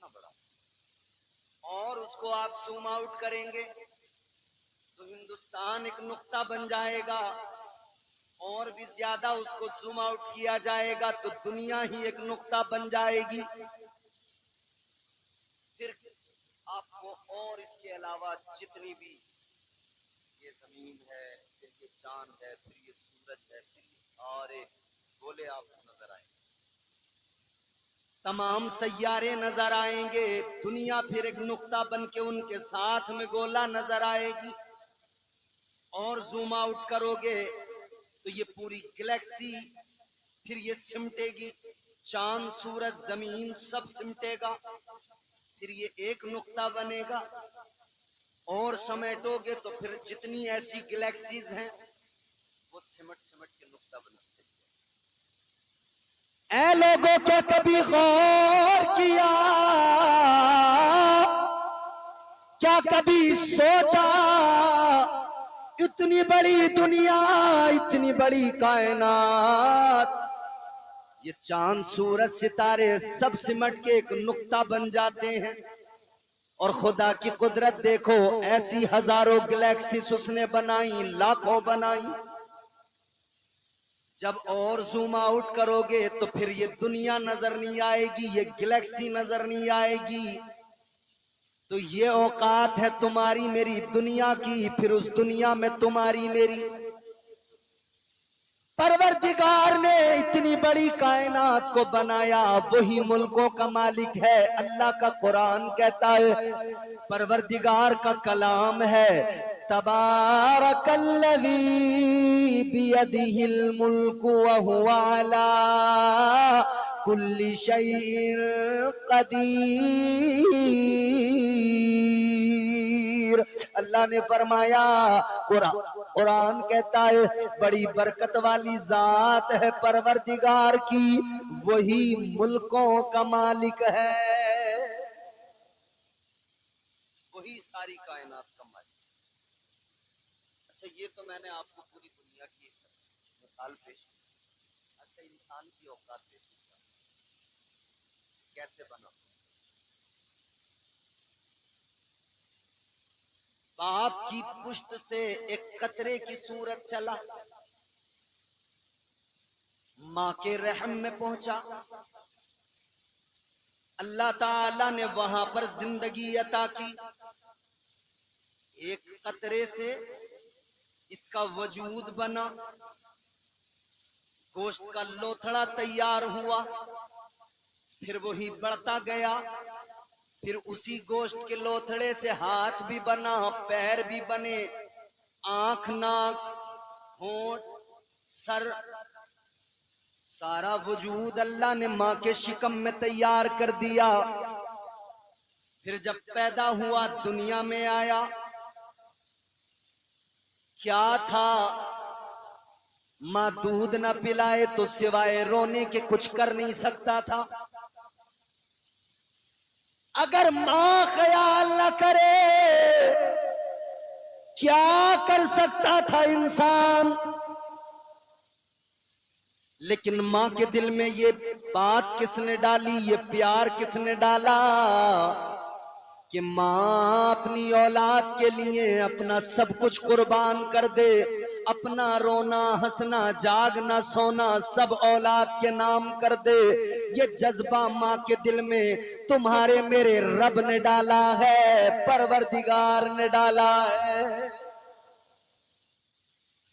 कितना बड़ा, और उसको आप जूम आउट करेंगे तो हिंदुस्तान एक नुक्ता बन जाएगा, और भी ज्यादा उसको जूम आउट किया जाएगा तो दुनिया ही एक नुक्ता बन जाएगी। फिर आपको और इसके अलावा जितनी भी ये जमीन है, फिर ये चांद है, फिर ये सूरज है, फिर ये सारे गोले आपको नजर आएंगे, तमाम सैयारे नजर आएंगे, दुनिया फिर एक नुक्ता बन के उनके साथ में गोला नजर आएगी। और जूम आउट करोगे तो ये पूरी गैलेक्सी फिर ये सिमटेगी, चांद सूरज जमीन सब सिमटेगा, फिर ये एक नुक्ता बनेगा। और समेटोगे तो फिर जितनी ऐसी गैलेक्सीज हैं वो सिमट सिमट के नुक्ता बनते हैं। ऐ लोगों क्या कभी गौर किया, क्या कभी सोचा, इतनी बड़ी दुनिया, इतनी बड़ी कायनात, ये चांद सूरज सितारे सब सिमट के एक नुक्ता बन जाते हैं। और खुदा की कुदरत देखो, ऐसी हजारों गैलेक्सीज उसने बनाई, लाखों बनाई। जब और जूम आउट करोगे तो फिर ये दुनिया नजर नहीं आएगी, ये गैलेक्सी नजर नहीं आएगी। तो ये औकात है तुम्हारी मेरी दुनिया की, फिर उस दुनिया में तुम्हारी मेरी। परवरदिगार ने इतनी बड़ी कायनात को बनाया, वही मुल्कों का मालिक है। अल्लाह का कुरान कहता है, परवरदिगार का कलाम है, तबारकल्लज़ी बियदिहिल मुल्कु व हुवा अला कुल्ली शैइन कदीर। अल्लाह ने फरमाया, कुरान कहता है, बड़ी बरकत वाली जात है परवरदिगार की, वही मुल्कों का मालिक है, वही सारी कायनात का मालिक। अच्छा, ये तो मैंने आपको पूरी दुनिया की एक मिसाल पेश की। अच्छा, इंसान की औकात पेश की कैसे बना। बाप की पुष्ट से एक कतरे की सूरत चला, माँ के रहम में पहुंचा, अल्लाह ताला ने वहां पर जिंदगी अता की। एक कतरे से इसका वजूद बना, गोश्त का लोथड़ा तैयार हुआ, फिर वही बढ़ता गया, फिर उसी गोश्त के लोथड़े से हाथ भी बना, पैर भी बने, आंख, नाक, होंठ, सर, सारा वजूद अल्लाह ने माँ के शिकम में तैयार कर दिया। फिर जब पैदा हुआ, दुनिया में आया, क्या था, माँ दूध न पिलाए तो सिवाय रोने के कुछ कर नहीं सकता था। अगर माँ ख्याल न करे क्या कर सकता था इंसान। लेकिन माँ के दिल में ये बात किसने डाली, ये प्यार किसने डाला कि माँ अपनी औलाद के लिए अपना सब कुछ कुर्बान कर दे, अपना रोना, हंसना, जागना, सोना सब औलाद के नाम कर दे। ये जज्बा माँ के दिल में तुम्हारे मेरे रब ने डाला है, परवरदिगार ने डाला है।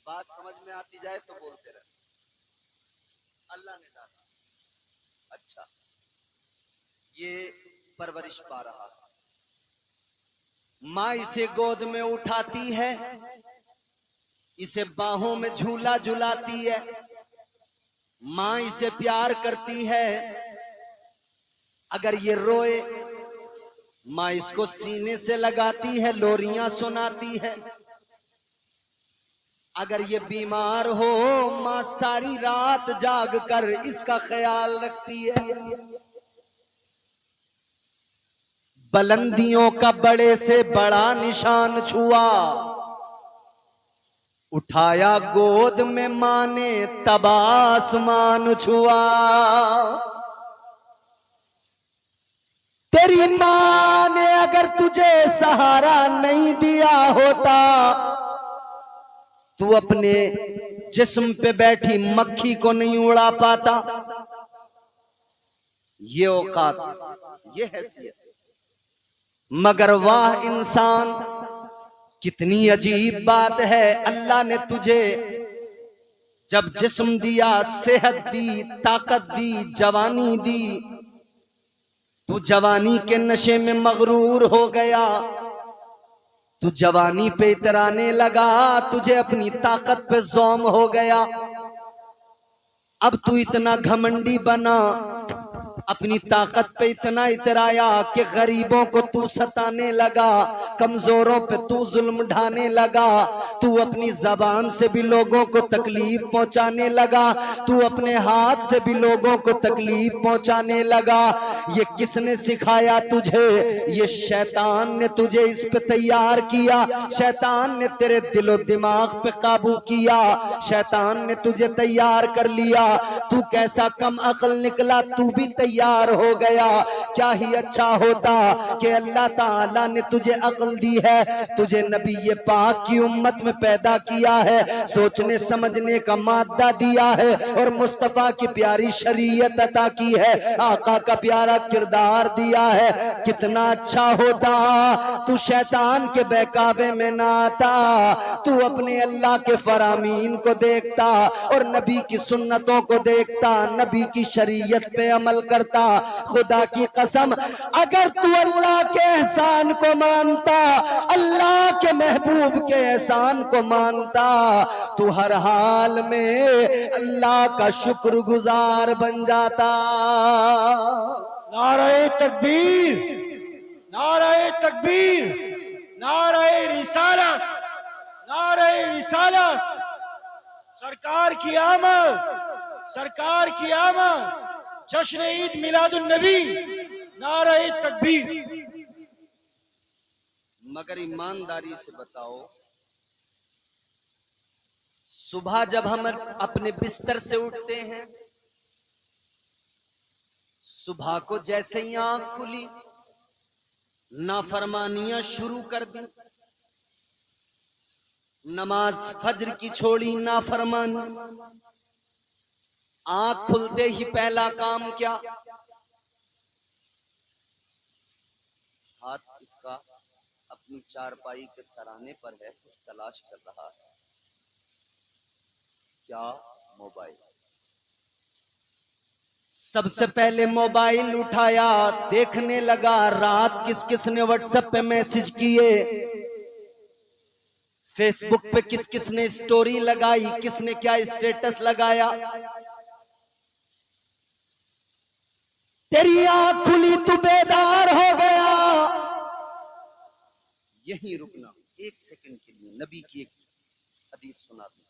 बात समझ में आती जाए तो बोलते रहे, अल्लाह ने डाला। अच्छा, ये परवरिश पा रहा, माँ इसे गोद में उठाती है, इसे बाहों में झूला झुलाती है, माँ इसे प्यार करती है। अगर ये रोए, माँ इसको सीने से लगाती है, लोरियां सुनाती है। अगर ये बीमार हो, माँ सारी रात जाग कर इसका ख्याल रखती है। बुलंदियों का बड़े से बड़ा निशान छुआ, उठाया गोद में माँ ने तब आसमान छुआ। तेरी तेरी माँ ने अगर तुझे सहारा नहीं दिया होता, तू अपने जिस्म पे बैठी मक्खी को नहीं उड़ा पाता। ये औकात, ये हैसियत। मगर वाह इंसान, कितनी अजीब बात है, अल्लाह ने तुझे जब जिस्म दिया, सेहत दी, ताकत दी, जवानी दी, तू जवानी के नशे में मगरूर हो गया। तू जवानी पे इतराने लगा, तुझे अपनी ताकत पे ज़ौम हो गया। अब तू इतना घमंडी बना, अपनी ताकत पे इतना इतराया कि गरीबों को तू सताने लगा, कमजोरों पे तू जुल्म ढाने लगा, तू अपनी जबान से भी लोगों को तकलीफ पहुंचाने लगा, तू अपने हाथ से भी लोगों को तकलीफ पहुंचाने लगा। ये किसने सिखाया तुझे? ये शैतान ने तुझे इस पे तैयार किया। शैतान ने तेरे दिलो दिमाग पे काबू किया। शैतान ने तुझे तैयार कर लिया। तू कैसा कम अक्ल निकला, तू भी तैयार हो गया। क्या ही अच्छा होता कि अल्लाह ताला ने तुझे अक्ल दी है, तुझे नबी ये पाक की उम्मत में पैदा किया है, सोचने समझने का मादा दिया है और मुस्तफा की प्यारी शरीयत अता की है, आका का प्यारा किरदार दिया है। कितना अच्छा होता तू शैतान के बहकावे में ना आता, तू अपने अल्लाह के फरामीन को देखता और नबी की सुन्नतों को देखता, नबी की शरीयत पे अमल करता। खुदा की कसम, अगर तू अल्लाह के एहसान को मानता, अल्लाह के महबूब के एहसान को मानता, तू हर हाल में अल्लाह का शुक्रगुजार बन जाता। नारे तकबीर, नारे तकबीर, नारे रिसालत, नारे रिसालत। सरकार की आमद, सरकार की आमद, जश्न ईद मिलादुन नबी, नारे तकबीर। मगर ईमानदारी से बताओ, सुबह जब हम अपने बिस्तर से उठते हैं, सुबह को जैसे ही आंख खुली, नाफरमानियां शुरू कर दी, नमाज फज्र की छोड़ी, नाफरमानी। आंख खुलते ही पहला काम क्या? हाथ इसका अपनी चारपाई के सराहने पर है, कुछ तलाश कर रहा है। क्या? मोबाइल। सबसे पहले मोबाइल उठाया, देखने लगा रात किस किस ने व्हाट्सएप पे मैसेज किए, फेसबुक पे किस किस ने स्टोरी लगाई, किसने क्या स्टेटस लगाया। तेरी आंख खुली, तू बेदार हो गया। यहीं रुकना एक सेकंड के लिए, नबी की एक हदीस सुना दी।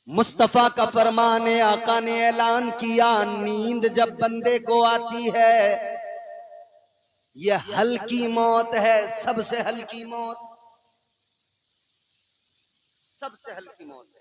मुस्तफा का फरमान है, आका ने ऐलान किया, नींद जब बंदे को आती है, यह हल्की मौत है, सबसे हल्की मौत, सबसे हल्की मौत है।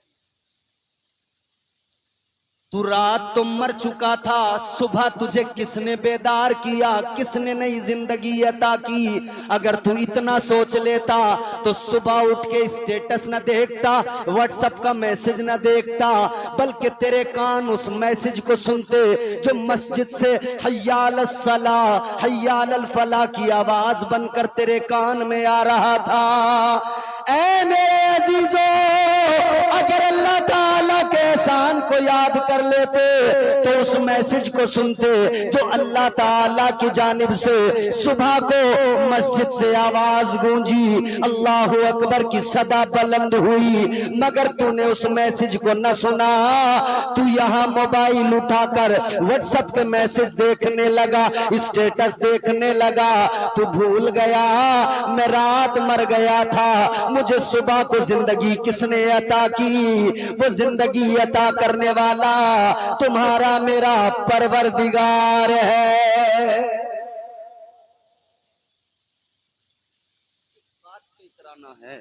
तू रात तो मर चुका था, सुबह तुझे किसने बेदार किया, किसने नई जिंदगी अता की। अगर तू इतना सोच लेता तो सुबह उठ के स्टेटस न देखता, व्हाट्सएप का मैसेज न देखता, बल्कि तेरे कान उस मैसेज को सुनते जो मस्जिद से हय्याल सला हय्याल फला की आवाज बनकर तेरे कान में आ रहा था। ऐ मेरे अजीजों, अगर अल्लाह ताला के एहसान को याद कर लेते तो उस मैसेज को सुनते जो अल्लाह ताला की जानिब से सुबह को मस्जिद से आवाज गूंजी, अल्लाहु अकबर की सदा बुलंद हुई, मगर तूने उस मैसेज को न सुना। तू यहाँ मोबाइल उठाकर व्हाट्सएप के मैसेज देखने लगा, स्टेटस देखने लगा। तू भूल गया मैं रात मर गया था, मुझे सुबह को जिंदगी किसने अता की? वो जिंदगी अता करने वाला तुम्हारा मेरा परवरदिगार है। बात पे इतराना है,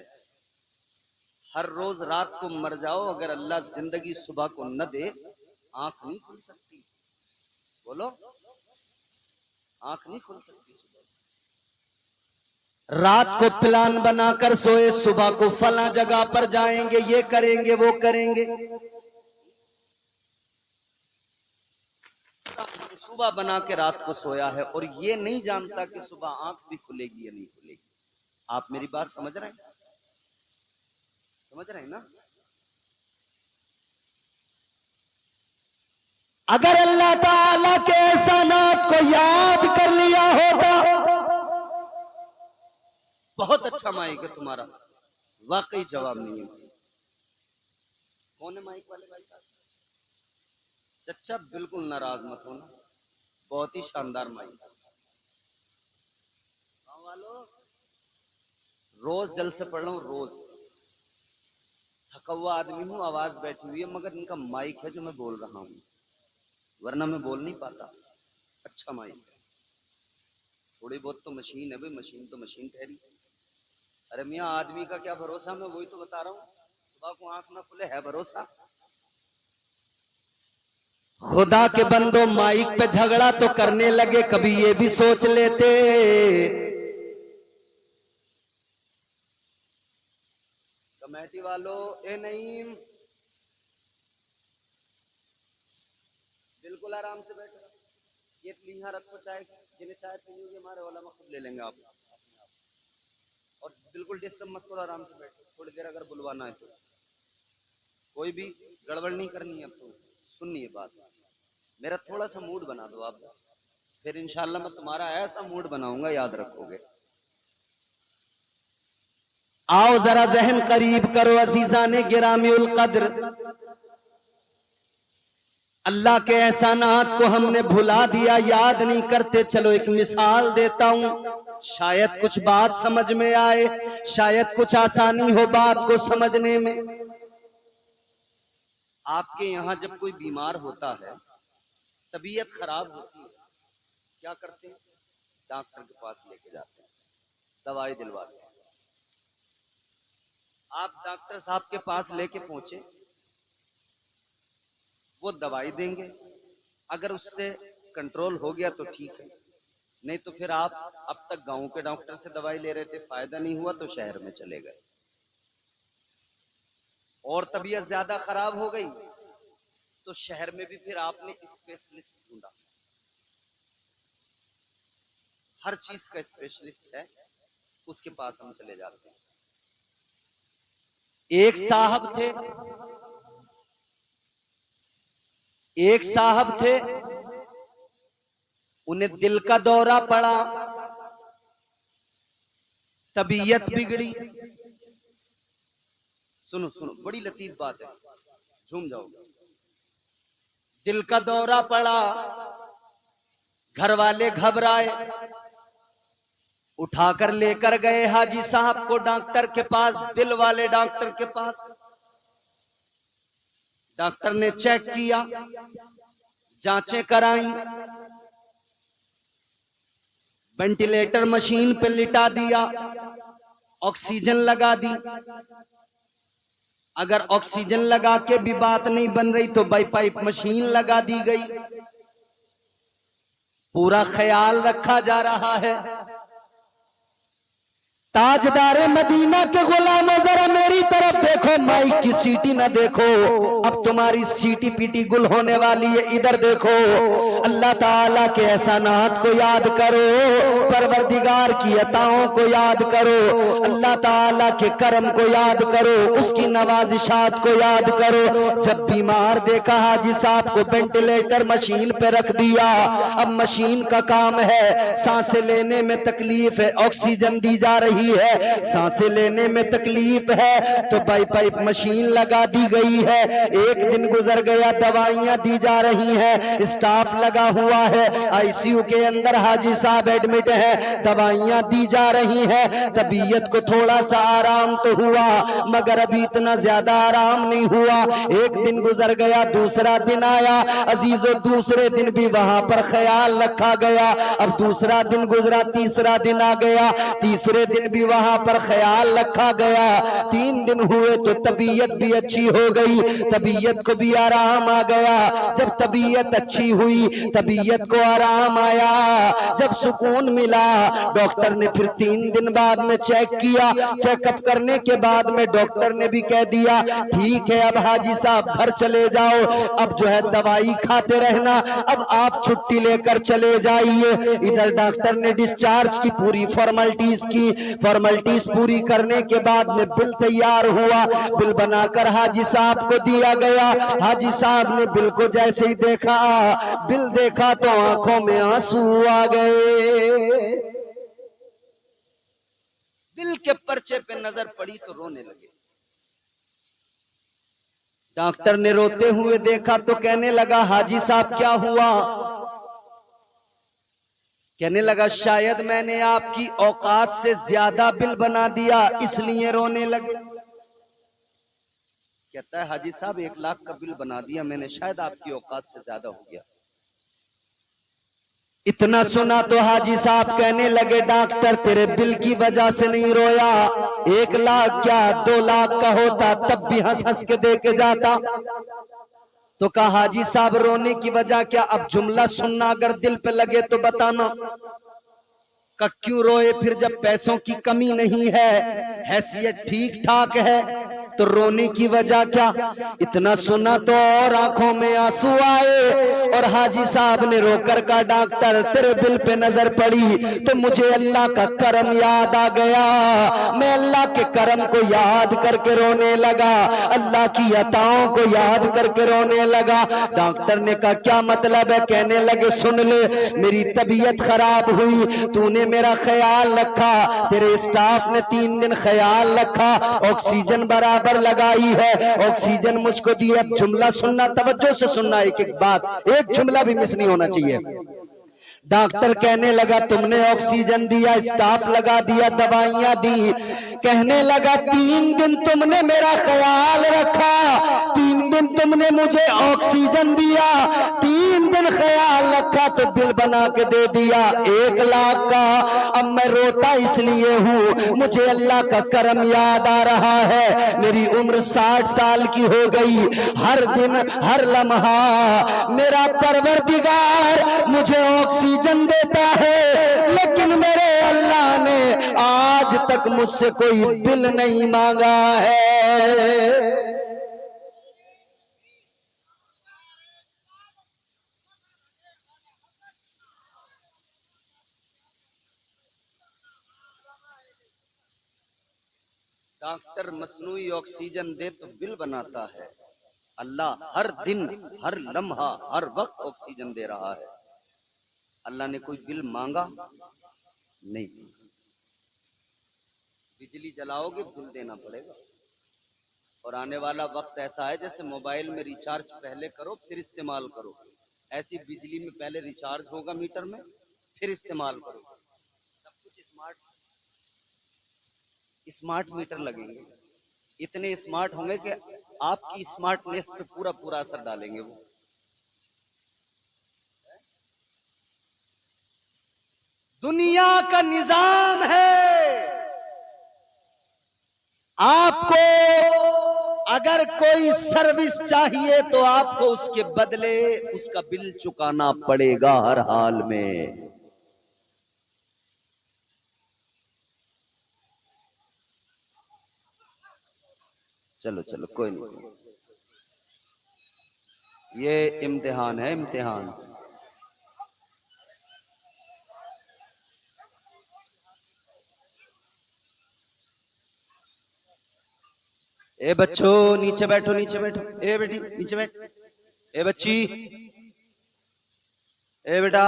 हर रोज रात को मर जाओ, अगर अल्लाह जिंदगी सुबह को न दे, आंख नहीं खुल सकती। बोलो, आंख नहीं खुल सकती सुबह। रात को प्लान बनाकर सोए, सुबह को फला जगह पर जाएंगे, ये करेंगे वो करेंगे। सुबह बना के रात को सोया है और ये नहीं जानता कि सुबह आंख भी खुलेगी या नहीं खुलेगी। आप मेरी बात समझ रहे हैं? समझ रहे हैं ना? अगर अल्लाह ताला के एहसानात को याद कर लिया होता, बहुत अच्छा माइक है तुम्हारा, वाकई जवाब नहीं है। कौन है माइक वाले भाई साहब? चच्चा बिल्कुल नाराज मत होना, बहुत ही शानदार माइक। गाँव वालों, रोज जल से पढ़ रहा हूँ, रोज थका हुआ आदमी हूँ, आवाज बैठी हुई है, मगर इनका माइक है जो मैं बोल रहा हूँ, वरना मैं बोल नहीं पाता। अच्छा माइक है, थोड़ी बहुत तो मशीन है भाई, मशीन तो मशीन ठहरी। अरे मियाँ आदमी का क्या भरोसा, मैं वही तो बता रहा हूँ, सुबह को आंख ना खुले है भरोसा। खुदा के बंदो, माइक पे झगड़ा तो करने लगे, कभी ये भी सोच लेते कमेटी वालों, ए नहीं, बिल्कुल आराम से बैठो, ये यहाँ रखो, चाय जिन्हें चाय पीनी होगी हमारे वाला में खुद ले लेंगे आप, और बिल्कुल डिस्टर्ब मत करो, आराम से बैठो। थोड़ी देर अगर बुलवाना है तो, कोई भी गड़बड़ नहीं करनी है। अब तो सुननी है बात, मेरा थोड़ा सा मूड बना दो आप बस, फिर इंशाल्लाह मैं तुम्हारा ऐसा मूड बनाऊंगा, याद रखोगे। आओ जरा जहन करीब करो अजीजाने गिरामीउल कद्र, अल्लाह के एहसानात को हमने भुला दिया, याद नहीं करते। चलो एक मिसाल देता हूं, शायद कुछ बात समझ में आए, शायद कुछ आसानी हो बात को समझने में। आपके यहां जब कोई बीमार होता है, तबीयत खराब होती है, क्या करते हैं? डॉक्टर के पास लेके जाते हैं, दवाई दिलवाते हैं। आप डॉक्टर साहब के पास लेके पहुंचे, वो दवाई देंगे, अगर उससे कंट्रोल हो गया तो ठीक है, नहीं तो फिर आप अब तक गांव के डॉक्टर से दवाई ले रहे थे, फायदा नहीं हुआ तो शहर में चले गए, और तबीयत ज्यादा खराब हो गई तो शहर में भी फिर आपने स्पेशलिस्ट ढूंढा। हर चीज का स्पेशलिस्ट है, उसके पास हम चले जाते हैं। एक साहब थे, उन्हें दिल का दौरा पड़ा, तबीयत बिगड़ी। सुनो सुनो, बड़ी लतीफ बात है, झूम जाओगे। दिल का दौरा पड़ा, घर वाले घबराए, उठाकर लेकर गए हाजी साहब को डॉक्टर के पास, दिल वाले डॉक्टर के पास। डॉक्टर ने चेक किया, जांचें कराई, वेंटिलेटर मशीन पे लिटा दिया, ऑक्सीजन लगा दी। अगर ऑक्सीजन लगा के भी बात नहीं बन रही तो बाईपाइप मशीन लगा दी गई। पूरा ख्याल रखा जा रहा है। ताजदारे मदीना के गुलामों, जरा मेरी तरफ देखो, माइक की सीटी ना देखो, अब तुम्हारी सीटी पीटी गुल होने वाली है। इधर देखो, अल्लाह ताला के एहसानात को याद करो, परवरदिगार की अताओं को याद करो, अल्लाह ताला के करम को याद करो, उसकी नवाजिशात को याद करो। जब बीमार देखा, हाजी साहब को वेंटिलेटर मशीन पे रख दिया। अब मशीन का काम है, सांसें लेने में तकलीफ है, ऑक्सीजन दी जा रही है, सांसें लेने में तकलीफ है तो बाईपाइप मशीन लगा दी गई है। एक दिन गुजर गया, दवाइयां दी जा रही हैं, स्टाफ लगा हुआ है, आईसीयू के अंदर हाजी साहब एडमिट है, दवाइयां दी जा रही हैं। तबीयत को थोड़ा सा आराम तो हुआ, मगर अभी इतना ज्यादा आराम नहीं हुआ। एक दिन गुजर गया, दूसरा दिन आया, अजीजों दूसरे दिन भी वहां पर ख्याल रखा गया। अब दूसरा दिन गुजरा, तीसरा दिन आ गया, तीसरे दिन भी वहां पर ख्याल रखा गया। 3 दिन हुए तो तबीयत भी अच्छी हो गई, तबीयत को भी आराम आ गया। जब तबीयत अच्छी हुई, तबीयत को आराम आया, जब सुकून मिला, डॉक्टर ने फिर 3 दिन बाद में चेक किया। चेकअप करने के बाद में डॉक्टर ने भी कह दिया ठीक है अब हाजी साहब घर चले जाओ, अब जो है दवाई खाते रहना, अब आप छुट्टी लेकर चले जाइए। इधर डॉक्टर ने डिस्चार्ज की पूरी फॉर्मेलिटीज की, फॉर्मेलिटीज पूरी करने के बाद में बिल तैयार हुआ। बिल बनाकर हाजी साहब को दिया गया। हाजी साहब ने बिल को जैसे ही देखा, बिल देखा तो आंखों में आंसू आ गए। बिल के पर्चे पे नजर पड़ी तो रोने लगे। डॉक्टर ने रोते हुए देखा तो कहने लगा हाजी साहब क्या हुआ? कहने लगा शायद मैंने आपकी औकात से ज्यादा बिल बना दिया इसलिए रोने लगे। कहता है हाजी साहब 1 लाख का बिल बना दिया मैंने, शायद आपकी औकात से ज्यादा हो गया। इतना सुना तो हाजी साहब कहने लगे डॉक्टर तेरे बिल की वजह से नहीं रोया, 1 लाख क्या 2 लाख का होता तब भी हंस हंस के दे के जाता। तो कहा हाजी साहब रोने की वजह क्या? अब जुमला सुनना अगर दिल पे लगे तो बताना। का क्यों रोए फिर जब पैसों की कमी नहीं है, हैसियत ठीक ठाक है, तो रोने की वजह क्या? इतना सुना तो और आंखों में आंसू आए और हाजी साहब ने रोकर कहा डॉक्टर तेरे बिल पे नजर पड़ी तो मुझे अल्लाह का करम याद आ गया, मैं अल्लाह के करम को याद करके रोने लगा, अल्लाह की अताओं को याद करके रोने लगा। डॉक्टर ने कहा क्या मतलब है? कहने लगे सुन ले, मेरी तबीयत खराब हुई, तूने मेरा ख्याल रखा, तेरे स्टाफ ने 3 दिन ख्याल रखा, ऑक्सीजन बराबर लगाई है, ऑक्सीजन मुझको दी। अब जुमला सुनना, तवज्जो से सुनना, एक एक बात, एक जुमला भी मिस नहीं होना चाहिए। डॉक्टर कहने लगा तुमने ऑक्सीजन दिया, स्टाफ लगा दिया, दवाइयां दी, कहने लगा 3 दिन तुमने मेरा ख्याल रखा, 3 दिन तुमने मुझे ऑक्सीजन दिया, 3 दिन ख्याल रखा तो बिल बना के दे दिया 1 लाख का। अब मैं रोता इसलिए हूँ मुझे अल्लाह का करम याद आ रहा है, मेरी उम्र 60 साल की हो गई, हर दिन हर लम्हा मेरा परवरदिगार मुझे ऑक्सीजन देता है, लेकिन मेरे अल्लाह ने आज तक मुझसे कोई बिल नहीं मांगा है। डॉक्टर मसनूई ऑक्सीजन दे तो बिल बनाता है, अल्लाह हर दिन हर लम्हा हर वक्त ऑक्सीजन दे रहा है, अल्लाह ने कोई बिल मांगा नहीं। बिजली जलाओगे बिल देना पड़ेगा, और आने वाला वक्त ऐसा है जैसे मोबाइल में रिचार्ज पहले करो फिर इस्तेमाल करो, ऐसी बिजली में पहले रिचार्ज होगा मीटर में फिर इस्तेमाल करो। सब कुछ स्मार्ट मीटर लगेंगे, इतने स्मार्ट होंगे कि आपकी स्मार्टनेस पे पूरा पूरा असर डालेंगे वो। दुनिया का निजाम है, आपको अगर कोई सर्विस चाहिए तो आपको उसके बदले उसका बिल चुकाना पड़ेगा हर हाल में। चलो चलो कोई नहीं, ये इम्तिहान है, इम्तिहान। ए बच्चों नीचे बैठो, नीचे बैठो, ए बेटी नीचे बैठ, ए बच्ची, ए बेटा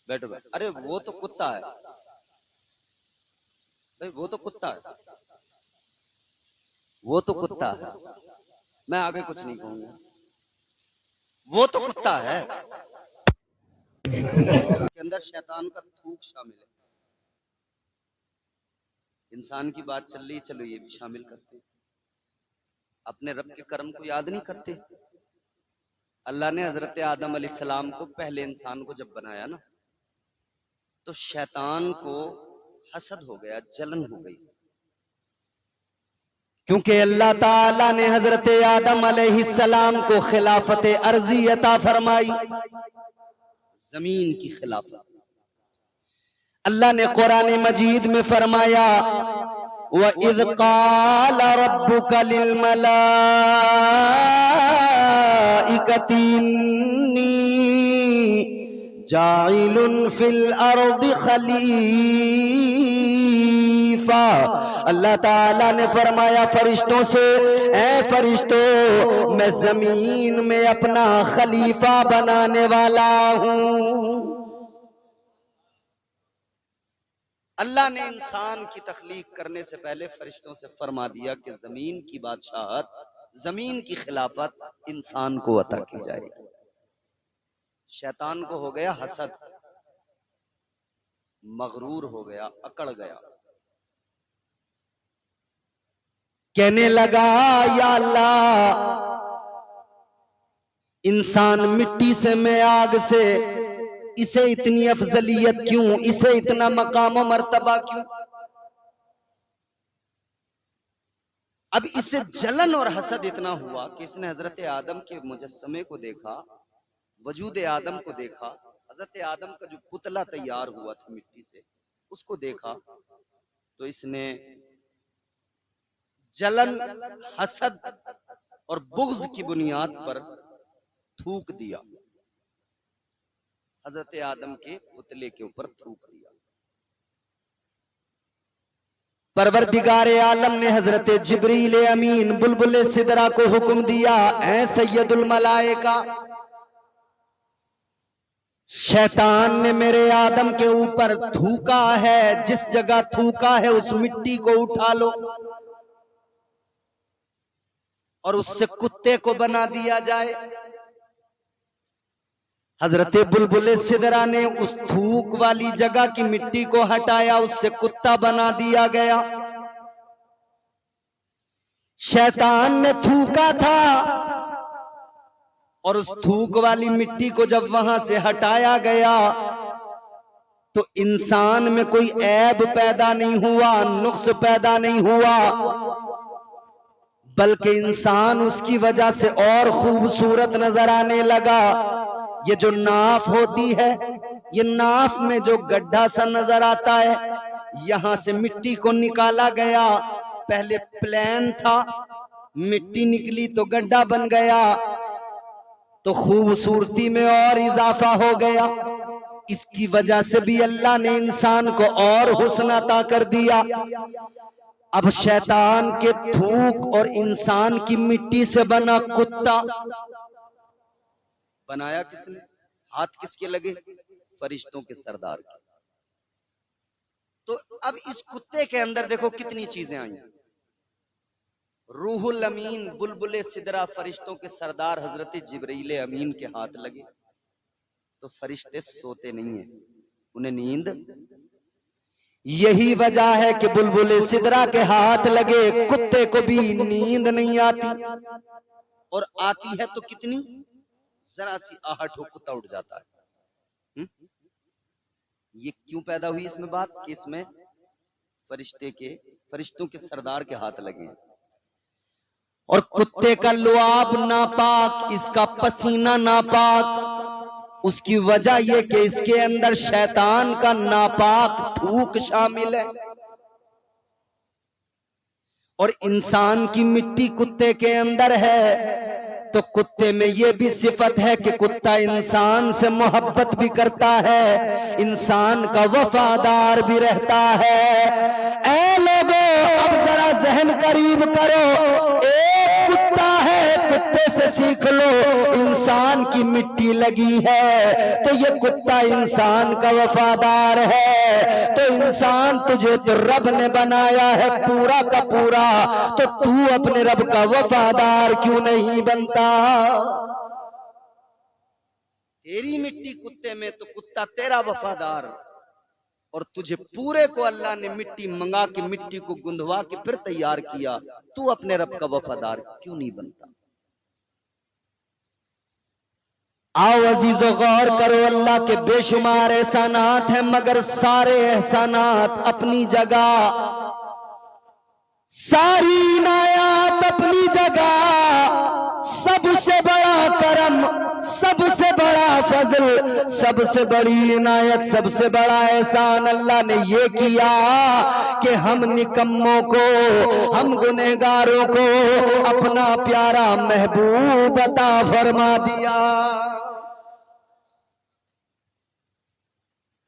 बैठो बैठो। अरे वो तो कुत्ता है भाई, वो तो कुत्ता है, वो तो कुत्ता है, मैं आगे कुछ नहीं कहूंगा, वो तो कुत्ता है। के अंदर शैतान का थूक शामिल है। इंसान की बात चल रही, चलो ये भी शामिल करते हैं। अपने रब के कर्म को याद नहीं करते? अल्लाह ने हजरत आदम अलैहिस्सलाम को पहले इंसान को जब बनाया ना, तो शैतान को हसद हो गया, जलन हो गई, क्योंकि अल्लाह ताला ने हजरत आदम अलैहिस्सलाम को खिलाफत अर्जी अता फरमाई, जमीन की खिलाफत। अल्लाह ने कुरान मजीद में फरमाया, व इज़ क़ाल रब्बुका लिल मलाइकति इन्नी जाइलुन फिल अर्दि खलीफा। अल्लाह ताला ने फरमाया फरिश्तों से, ऐ फरिश्तों, मैं जमीन में अपना खलीफा बनाने वाला हूं। अल्लाह ने इंसान की तख्लीक करने से पहले फरिश्तों से फरमा दिया कि जमीन की बादशाहत, जमीन की खिलाफत इंसान को अता की जाएगी। शैतान को हो गया हसद, मगरूर हो गया, अकड़ गया, कहने लगा या अल्लाह, इंसान मिट्टी से, मैं आग से, इसे इतनी अफजलियत क्यों, इसे इतना मकाम और मर्तबा क्यों? अब इसे जलन और हसद इतना हुआ कि इसने हजरत आदम के मुजस्समे को देखा, वजूद आदम को देखा, हजरत आदम का जो पुतला तैयार हुआ था मिट्टी से, उसको देखा, तो इसने जलन, हसद और बुग़्ज़ की बुनियाद पर थूक दिया, हजरत आदम के पुतले के ऊपर थूक दिया। परवरदिगार आलम ने हजरत जिब्रील अमीन बुलबुल सिदरा को हुक्म दिया, ऐ सैयदुल मलाइका, शैतान ने मेरे आदम के ऊपर थूका है, जिस जगह थूका है उस मिट्टी को उठा लो और उससे कुत्ते को बना दिया जाए। हजरत बुलबुल सिदरा ने उस थूक वाली जगह की मिट्टी को हटाया, उससे कुत्ता बना दिया गया। शैतान ने थूका था और उस थूक वाली मिट्टी को जब वहां से हटाया गया तो इंसान में कोई ऐब पैदा नहीं हुआ, नुक्स पैदा नहीं हुआ, बल्कि इंसान उसकी वजह से और खूबसूरत नजर आने लगा। ये जो नाफ होती है, ये नाफ में जो गड्ढा सा नजर आता है, यहां से मिट्टी को निकाला गया, पहले प्लेन था, मिट्टी निकली तो गड्ढा बन गया, तो खूबसूरती में और इजाफा हो गया। इसकी वजह से भी अल्लाह ने इंसान को और हुस्न अता कर दिया। अब शैतान के थूक और इंसान की मिट्टी से बना कुत्ता बनाया किसने? हाथ किसके लगे? फरिश्तों के सरदार के। तो अब इस कुत्ते के अंदर देखो कितनी चीजें आई। रूहुल अमीन बुलबुल सिदरा फरिश्तों के सरदार हजरत जिब्रील अमीन के हाथ लगे तो फरिश्ते सोते नहीं है, उन्हें नींद। यही वजह है कि बुलबुल सिदरा के हाथ लगे कुत्ते को भी नींद नहीं आती, और आती है तो कितनी, जरा सी आहट हो कुत्ता उठ जाता है। ये क्यों पैदा हुई इसमें बात कि इसमें फरिश्तों के सरदार के हाथ लगे हैं। और कुत्ते का लुआब नापाक, इसका पसीना नापाक, उसकी वजह यह कि इसके अंदर शैतान का नापाक थूक शामिल है। और इंसान की मिट्टी कुत्ते के अंदर है, तो कुत्ते में यह भी सिफत है कि कुत्ता इंसान से मोहब्बत भी करता है, इंसान का वफादार भी रहता है। ऐ लोगों, अब जरा जहन करीब करो, एक कुत्ता है, कुत्ते से सीख लो। इंसान की मिट्टी लगी है तो ये कुत्ता इंसान का वफादार है। तो इंसान तुझे तो रब ने बनाया है पूरा का पूरा, तो तू अपने रब का वफादार क्यों नहीं बनता? तेरी मिट्टी कुत्ते में तो कुत्ता तेरा वफादार, और तुझे पूरे को अल्लाह ने मिट्टी मंगा के, मिट्टी को गुंदवा के फिर तैयार किया, तू अपने रब का वफादार क्यों नहीं बनता? आओ अजीजो गौर करो, अल्लाह के बेशुमार एहसानात हैं, मगर सारे एहसानात अपनी जगह, सारी इनायत अपनी जगह। सबसे बड़ा करम, सबसे बड़ा फजल, सबसे बड़ी इनायत, सबसे बड़ा एहसान अल्लाह ने ये किया कि हम निकम्मों को, हम गुनहगारों को अपना प्यारा महबूब अता फरमा दिया।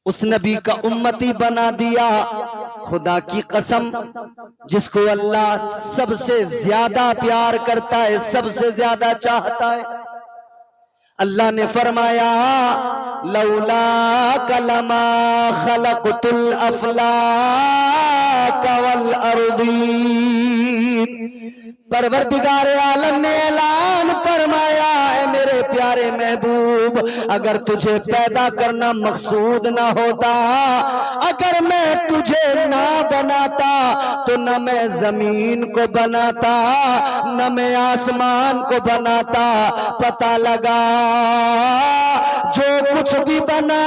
उस नबी का उम्मती बना दिया। खुदा की कसम, जिसको अल्लाह सबसे ज्यादा प्यार करता है, सबसे ज्यादा चाहता है, अल्लाह ने फरमाया लौला कलमा खलक़तुल अफ़लाक वल अर्दीन। परवरदिगार आलम ने ऐलान फरमाया, है मेरे प्यारे महबूब, अगर तुझे पैदा करना मकसूद ना होता, अगर मैं तुझे ना बनाता, तो न मैं जमीन को बनाता, न मैं आसमान को बनाता। पता लगा जो कुछ भी बना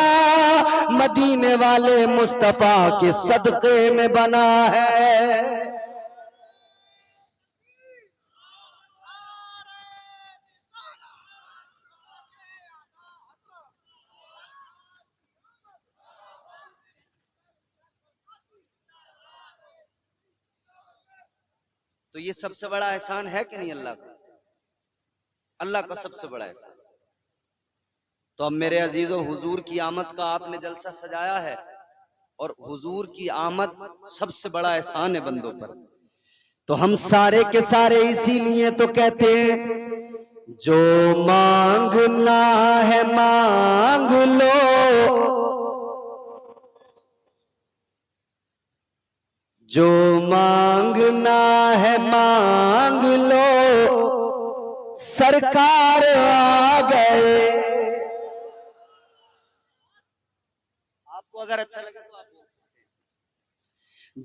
मदीने वाले मुस्तफा के सदके में बना है। तो ये सबसे बड़ा एहसान है कि नहीं अल्लाह का? अल्लाह का सबसे बड़ा एहसान। तो अब मेरे अजीजों, हुजूर की आमद का आपने जलसा सजाया है, और हुजूर की आमद सबसे बड़ा एहसान है बंदों पर। तो हम सारे के सारे इसीलिए तो कहते हैं, जो मांगना है मांग लो, जो मांगना है मांग लो, सरकार आ गए। आपको अगर अच्छा लगे तो आप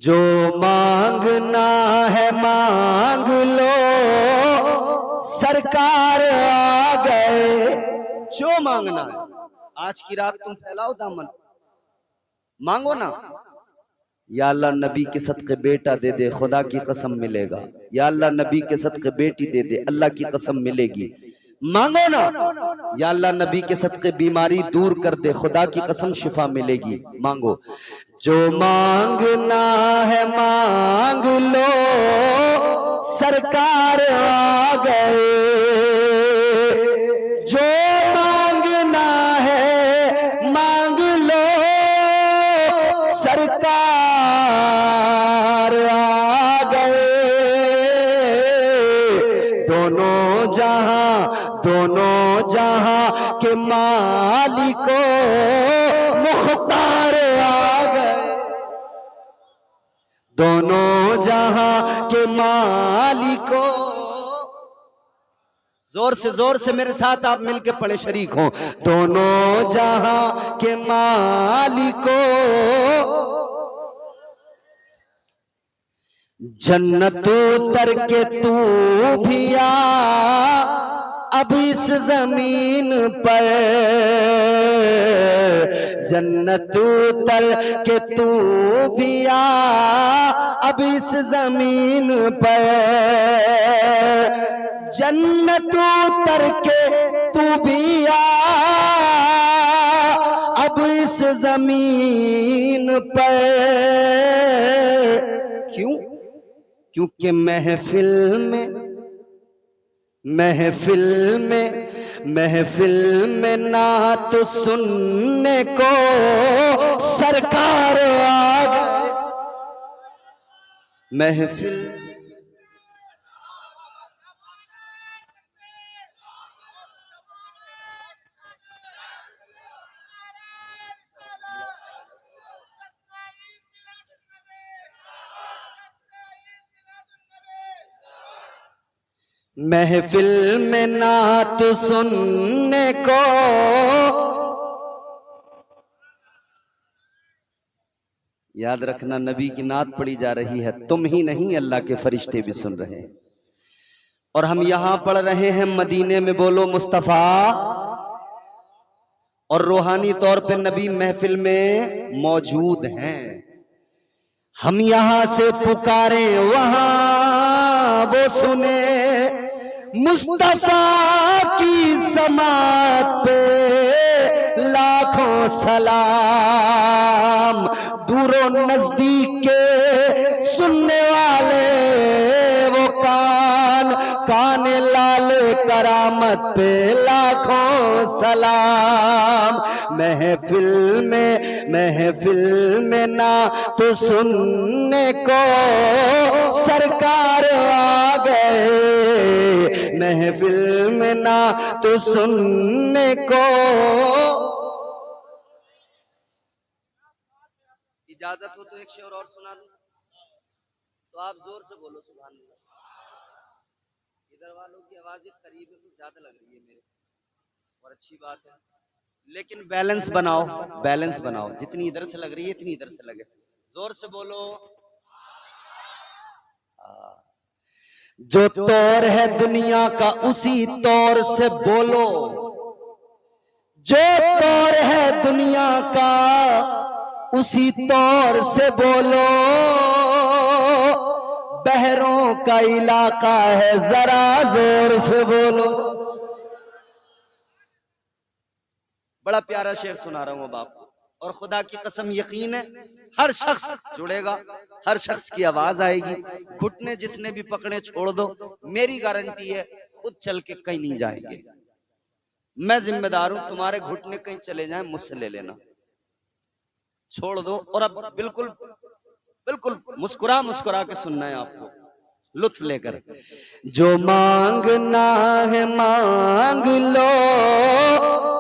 जो मांगना है मांग लो, सरकार आ गए। जो मांगना है, आज की रात तुम फैलाओ दामन, मांगो ना। या अल्लाह नबी के सदके बेटा दे दे, खुदा की कसम मिलेगा। या अल्लाह नबी के सदके बेटी दे दे, अल्लाह की कसम मिलेगी। मांगो ना। या अल्लाह नबी के सदके बीमारी दूर कर दे, खुदा की कसम शिफा मिलेगी। मांगो। जो मांगना है मांग लो, सरकार आ गए। जो मांगना है मांग लो, सरकार आ गए। दोनों जहां के मालिको मुख्तार आ गए। दोनों जहां के मालिको, जोर से मेरे साथ आप मिलके पढ़े, शरीक हो। दोनों जहां के मालिको, जन्नत उतर के तू भी आ अब इस जमीन पर। जन्नत उतर के तू भी आ अब इस जमीन पर। जन्नत उतर के तू भी आ अब इस जमीन पर। क्यों? क्योंकि महफिल में नात सुनने को सरकार आ गए। महफिल में नात सुनने को याद रखना, नबी की नात पढ़ी जा रही है, तुम ही नहीं अल्लाह के फरिश्ते भी सुन रहे हैं। और हम यहां पढ़ रहे हैं मदीने में, बोलो मुस्तफा और रूहानी तौर पे नबी महफिल में मौजूद हैं। हम यहां से पुकारे वहां वो सुने, मुस्तफा की समात पे लाखों सलाम। दूरों नजदीक के सुनने वाले वो कान, कान लाले करामत पे लाखों सलाम। महफिल में ना तो सुनने को सरकार आ गए, महफिल में ना तो सुनने को। इजाजत हो तो एक शेर और सुना दूं, तो आप जोर से बोलो सुभान अल्लाह। इधर वालों की आवाज करीब है तो ज्यादा लग रही है मेरे, और अच्छी बात है, लेकिन बैलेंस बनाओ, बैलेंस बनाओ। जितनी इधर से लग रही है इतनी इधर से लगे। जोर से बोलो। जो तौर है दुनिया का उसी तौर से बोलो, जो तौर है दुनिया का उसी तौर से बोलो। बहरों का इलाका है जरा जोर से बोलो। बड़ा प्यारा शेर सुना रहा हूं अब आपको, और खुदा की कसम यकीन है हर शख्स जुड़ेगा, हर शख्स की आवाज आएगी। घुटने जिसने भी पकड़े छोड़ दो, मेरी गारंटी है खुद चल के कहीं नहीं जाएंगे। मैं जिम्मेदार हूं, तुम्हारे घुटने कहीं चले जाएं मुझसे ले लेना, छोड़ दो। और अब बिल्कुल बिल्कुल मुस्कुरा मुस्कुरा के सुनना है आपको, लुत्फ लेकर। जो मांगना है मांग लो,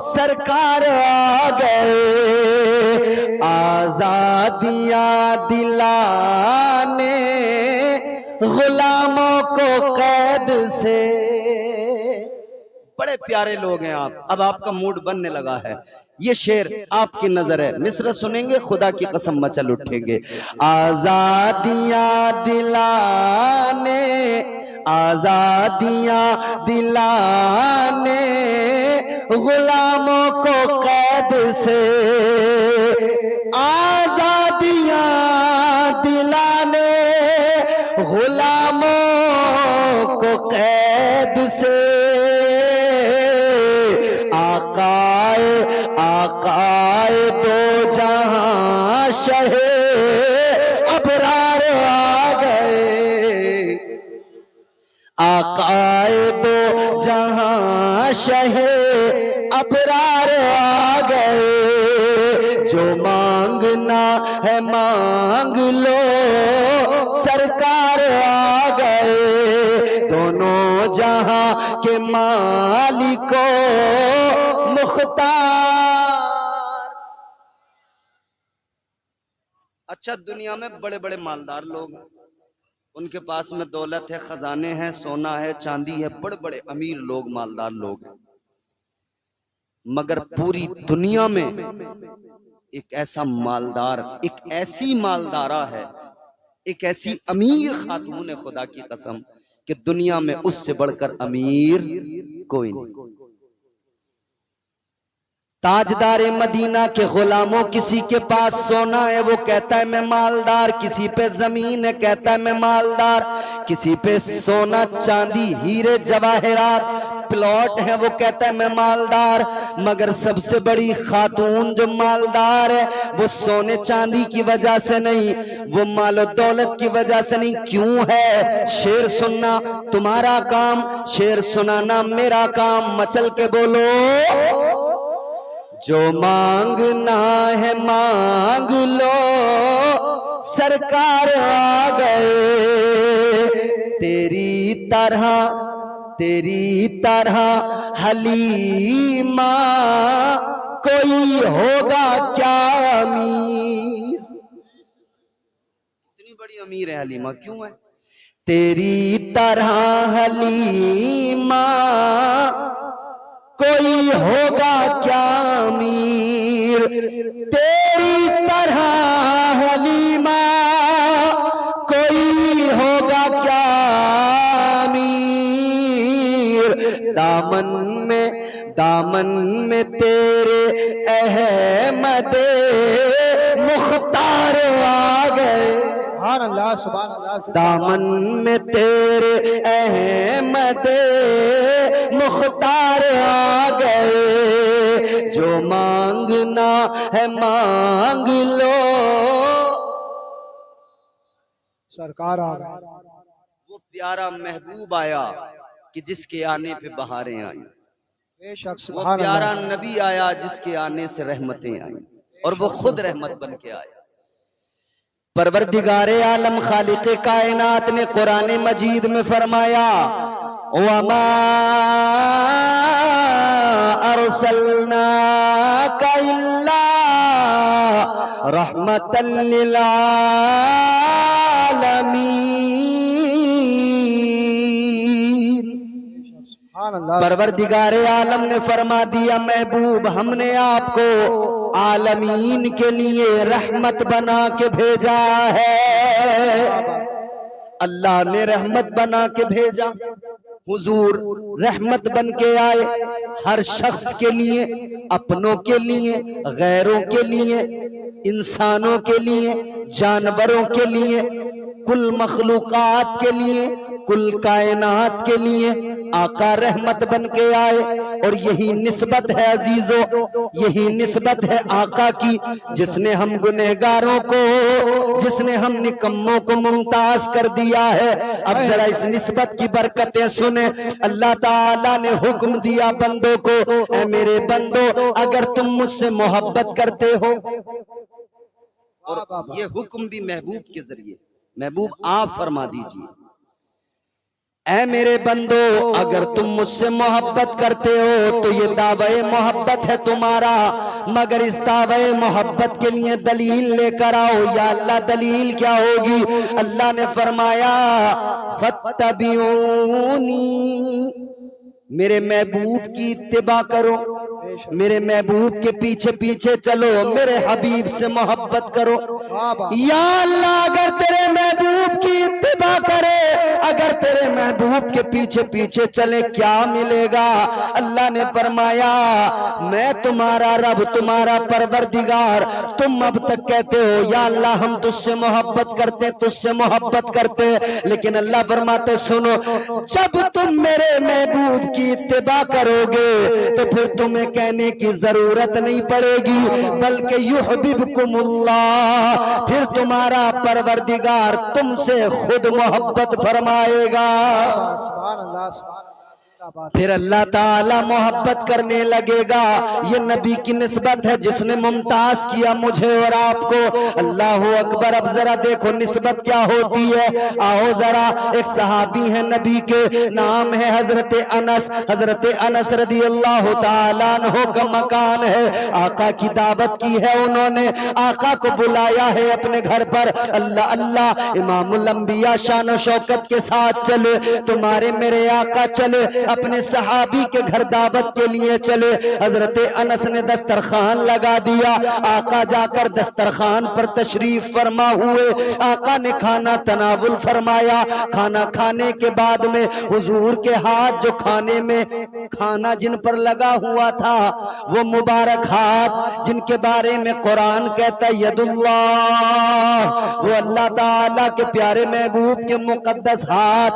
सरकार आ गए। आजादियां दिलाने गुलामों को कैद से। बड़े प्यारे लोग हैं आप, अब आपका मूड बनने लगा है। ये शेर आपकी नजर है, मिस्र सुनेंगे खुदा की कसम मचल उठेंगे। आजादियां दिलाने, आजादियां दिलाने गुलामों को कैद से। आजादियां दिलाने गुलामों को कैद से। आकाए दो जहां शहे अबरार आ गए। आकाए दो जहां शहे अबरार आ गए। जो मांगना है मांग लो, सरकार आ गए। दोनों जहां के मालिकों मुख्तार। अच्छा, दुनिया में बड़े बड़े मालदार लोग हैं, उनके पास में दौलत है, खजाने हैं, सोना है, चांदी है, बड़े बड़े अमीर लोग, मालदार लोग हैं। मगर पूरी दुनिया में एक ऐसा मालदार, एक ऐसी मालदारा है, एक ऐसी अमीर खातून है खुदा की कसम कि दुनिया में उससे बढ़कर अमीर कोई नहीं। ताजदार मदीना के गुलामों, किसी के पास सोना है वो कहता है मैं मालदार, किसी पे जमीन है कहता है मैं मालदार, किसी पे सोना चांदी हीरे जवाहरात प्लॉट है वो कहता है मैं मालदार। मगर सबसे बड़ी खातून जो मालदार है वो सोने चांदी की वजह से नहीं, वो मालो दौलत की वजह से नहीं। क्यों है? शेर सुनना तुम्हारा काम, शेर सुनाना मेरा काम। मचल के बोलो। जो मांगना है मांग लो, सरकार आ गए। तेरी तरह हलीमा कोई होगा क्या अमीर? इतनी बड़ी अमीर है हलीमा, क्यों है? तेरी तरह हलीमा कोई होगा क्या अमीर? तेरी तरह हलीमा कोई होगा क्या अमीर? दामन में तेरे अहमद मुख्तार आ गए, सुभान अल्लाह, सुभान अल्लाह। दामन में तेरे अहमद मुख्तार आ गए, जो मांगना है मांग लो। सरकार आ गए। वो प्यारा महबूब आया कि जिसके आने पे बहारें आई, बेशक वो सुभान प्यारा अल्लाह। नबी आया जिसके आने से रहमतें आई, और वो खुद रहमत बन के आया। परवरदिगारे आलम खालिक़े कायनात ने कुरान मजीद में फरमाया, वमा अरसलनाका इल्ला रहमतल लिल आलमीन। सुभान अल्लाह। परवरदिगारे आलम ने फरमा दिया, महबूब हमने आपको आलमीन के लिए रहमत बना के भेजा है। अल्लाह ने रहमत बना के भेजा, हुजूर रहमत बन के आए, हर शख्स के लिए, अपनों के लिए, गैरों के लिए, इंसानों के लिए, जानवरों के लिए, कुल मखलूकात के लिए, कुल कायनात के लिए आका रहमत बन के आए। और यही निस्बत है अजीजों, यही निस्बत है आका की, जिसने हम गुनहगारों को, जिसने हम निकम्मों को मुमताज कर दिया है। अब जरा इस निस्बत की बरकतें सुने। अल्लाह ताला ने हुक्म दिया बंदों को, ऐ मेरे बंदो, अगर तुम मुझसे मोहब्बत करते हो, और ये हुक्म भी महबूब के जरिए, महबूब आप फरमा दीजिए, ऐ मेरे बंदो अगर तुम मुझसे मोहब्बत करते हो तो ये दावे मोहब्बत है तुम्हारा, मगर इस दावे मोहब्बत के लिए दलील लेकर आओ। या अल्लाह दलील क्या होगी? अल्लाह ने फरमाया, फत्तबिऊनी, मेरे महबूब की इत्तिबा करो, मेरे महबूब के पीछे पीछे चलो, मेरे हबीब से मोहब्बत करो। या अल्लाह अगर तेरे महबूब की इत्तिबा करे, अगर तेरे महबूब के पीछे पीछे चले, क्या मिलेगा? अल्लाह ने फरमाया, मैं तुम्हारा रब, तुम्हारा परवरदिगार। तुम अब तक कहते हो या अल्लाह हम तुझसे मोहब्बत करते, तुझसे मोहब्बत करते, लेकिन अल्लाह फरमाते सुनो, जब तुम मेरे महबूब की इत्तिबा करोगे तो फिर तुम्हें कहने की जरूरत नहीं पड़ेगी, बल्कि युहब्बिबकुमुल्लाह, फिर तुम्हारा परवरदिगार तुमसे खुद मोहब्बत फरमाएगा। सुभान अल्लाह, सुभान अल्लाह। फिर अल्लाह ताला मोहब्बत करने लगेगा। ये नबी की निस्बत है जिसने मुमताज किया मुझे और आपको। अल्लाह अकबर। अब जरा देखो निस्बत क्या होती है। आओ जरा, एक सहाबी है नबी के, नाम है हजरत अनस। हजरत अनस रदी अल्लाह ताला अन्हु का मकान है, आका की दावत की है उन्होंने, आका को बुलाया है अपने घर पर। अल्लाह अल्लाह, इमामुल अंबिया शान शौकत के साथ चले, तुम्हारे मेरे आका चले, अपने सहाबी के घर दावत के लिए चले। हजरत अनस ने दस्तरखान लगा दिया, आका जाकर दस्तरखान पर तशरीफ फरमा हुए। आका ने खाना तनावुल फरमाया। खाना खाने के बाद में हुजूर के हाथ, जो खाने में खाना जिन पर लगा हुआ था, वो मुबारक हाथ जिनके बारे में कुरान कहता है यदुल्लाह, वो अल्लाह ताला के प्यारे महबूब के मुकद्दस हाथ,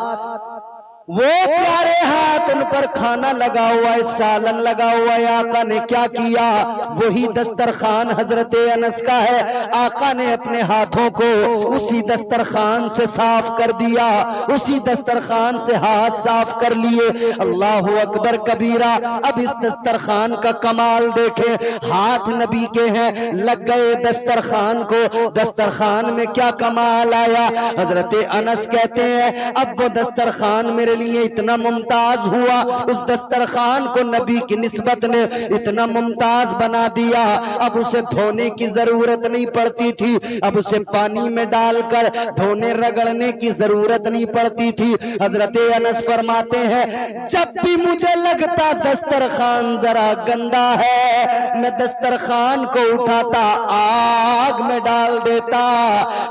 वो प्यारे हाथ, उन पर खाना लगा हुआ है, सालन लगा हुआ है। आका ने क्या किया? वही दस्तरखान हजरत अनस का है। आका ने अपने हाथों को उसी दस्तरखान से साफ कर दिया, उसी दस्तरखान से हाथ साफ कर लिए। अल्लाह अकबर कबीरा। अब इस दस्तरखान का कमाल देखें, हाथ नबी के हैं, लग गए दस्तरखान को। दस्तरखान में क्या कमाल आया? हजरत अनस कहते हैं, अब वो दस्तरखान मेरे लिए इतना मुमताज हुआ, उस दस्तरखान को नबी की निस्बत ने इतना मुमताज बना दिया, अब उसे धोने की जरूरत नहीं पड़ती थी, अब उसे पानी में डालकर धोने रगड़ने की जरूरत नहीं पड़ती थी। हजरत अनस फरमाते हैं, जब भी मुझे लगता दस्तरखान जरा गंदा है, मैं दस्तरखान को उठाता, आग में डाल देता,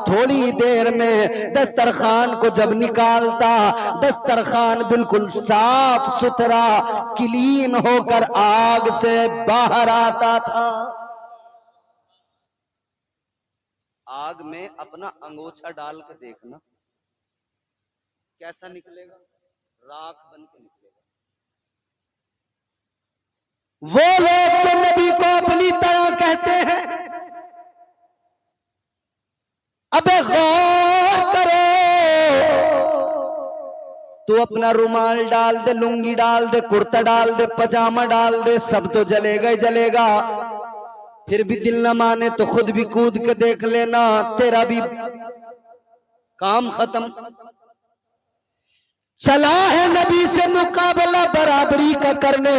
थोड़ी देर में दस्तरखान को जब निकालता, दस्तरखान दस्तरखान बिल्कुल साफ सुथरा क्लीन होकर आग से बाहर आता था। आग में अपना अंगोछा डाल के देखना कैसा निकलेगा, राख बन के निकलेगा। वो लोग जो नबी को अपनी तरह कहते हैं, अबे गौर करो, तो अपना रुमाल डाल दे, लुंगी डाल दे, कुर्ता डाल दे, पजामा डाल दे, सब तो जलेगा ही जलेगा। फिर भी दिल न माने तो खुद भी कूद के देख लेना, तेरा भी काम खत्म। चला है नबी से मुकाबला बराबरी का करने,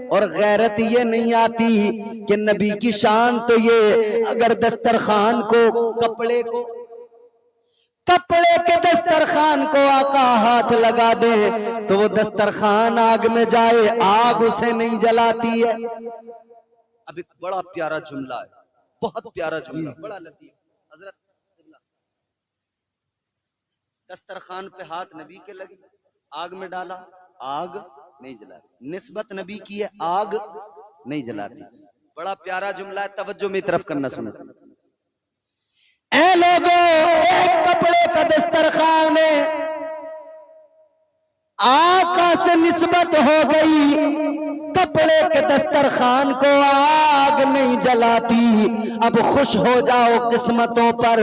और गैरत ये नहीं आती कि नबी की शान तो ये, अगर दस्तरखान को कपड़े के दस्तरखान को आका हाथ लगा दे तो वो दस्तरखान आग में जाए, आग उसे नहीं जलाती है। अब एक बड़ा प्यारा जुमला है, बहुत प्यारा जुमला, बड़ा लतीफ। हजरत दस्तरखान पे हाथ नबी के लगे, आग में डाला, आग नहीं जलाती। निस्बत नबी की है, आग नहीं जलाती। बड़ा प्यारा जुमला है, तवज्जो मेरी तरफ करना, सुनो। ऐ लोगों, एक कपड़े का दस्तरखान है, आका से निस्बत हो गई, कपड़े के दस्तरखान को आग नहीं जलाती। अब खुश हो जाओ किस्मतों पर,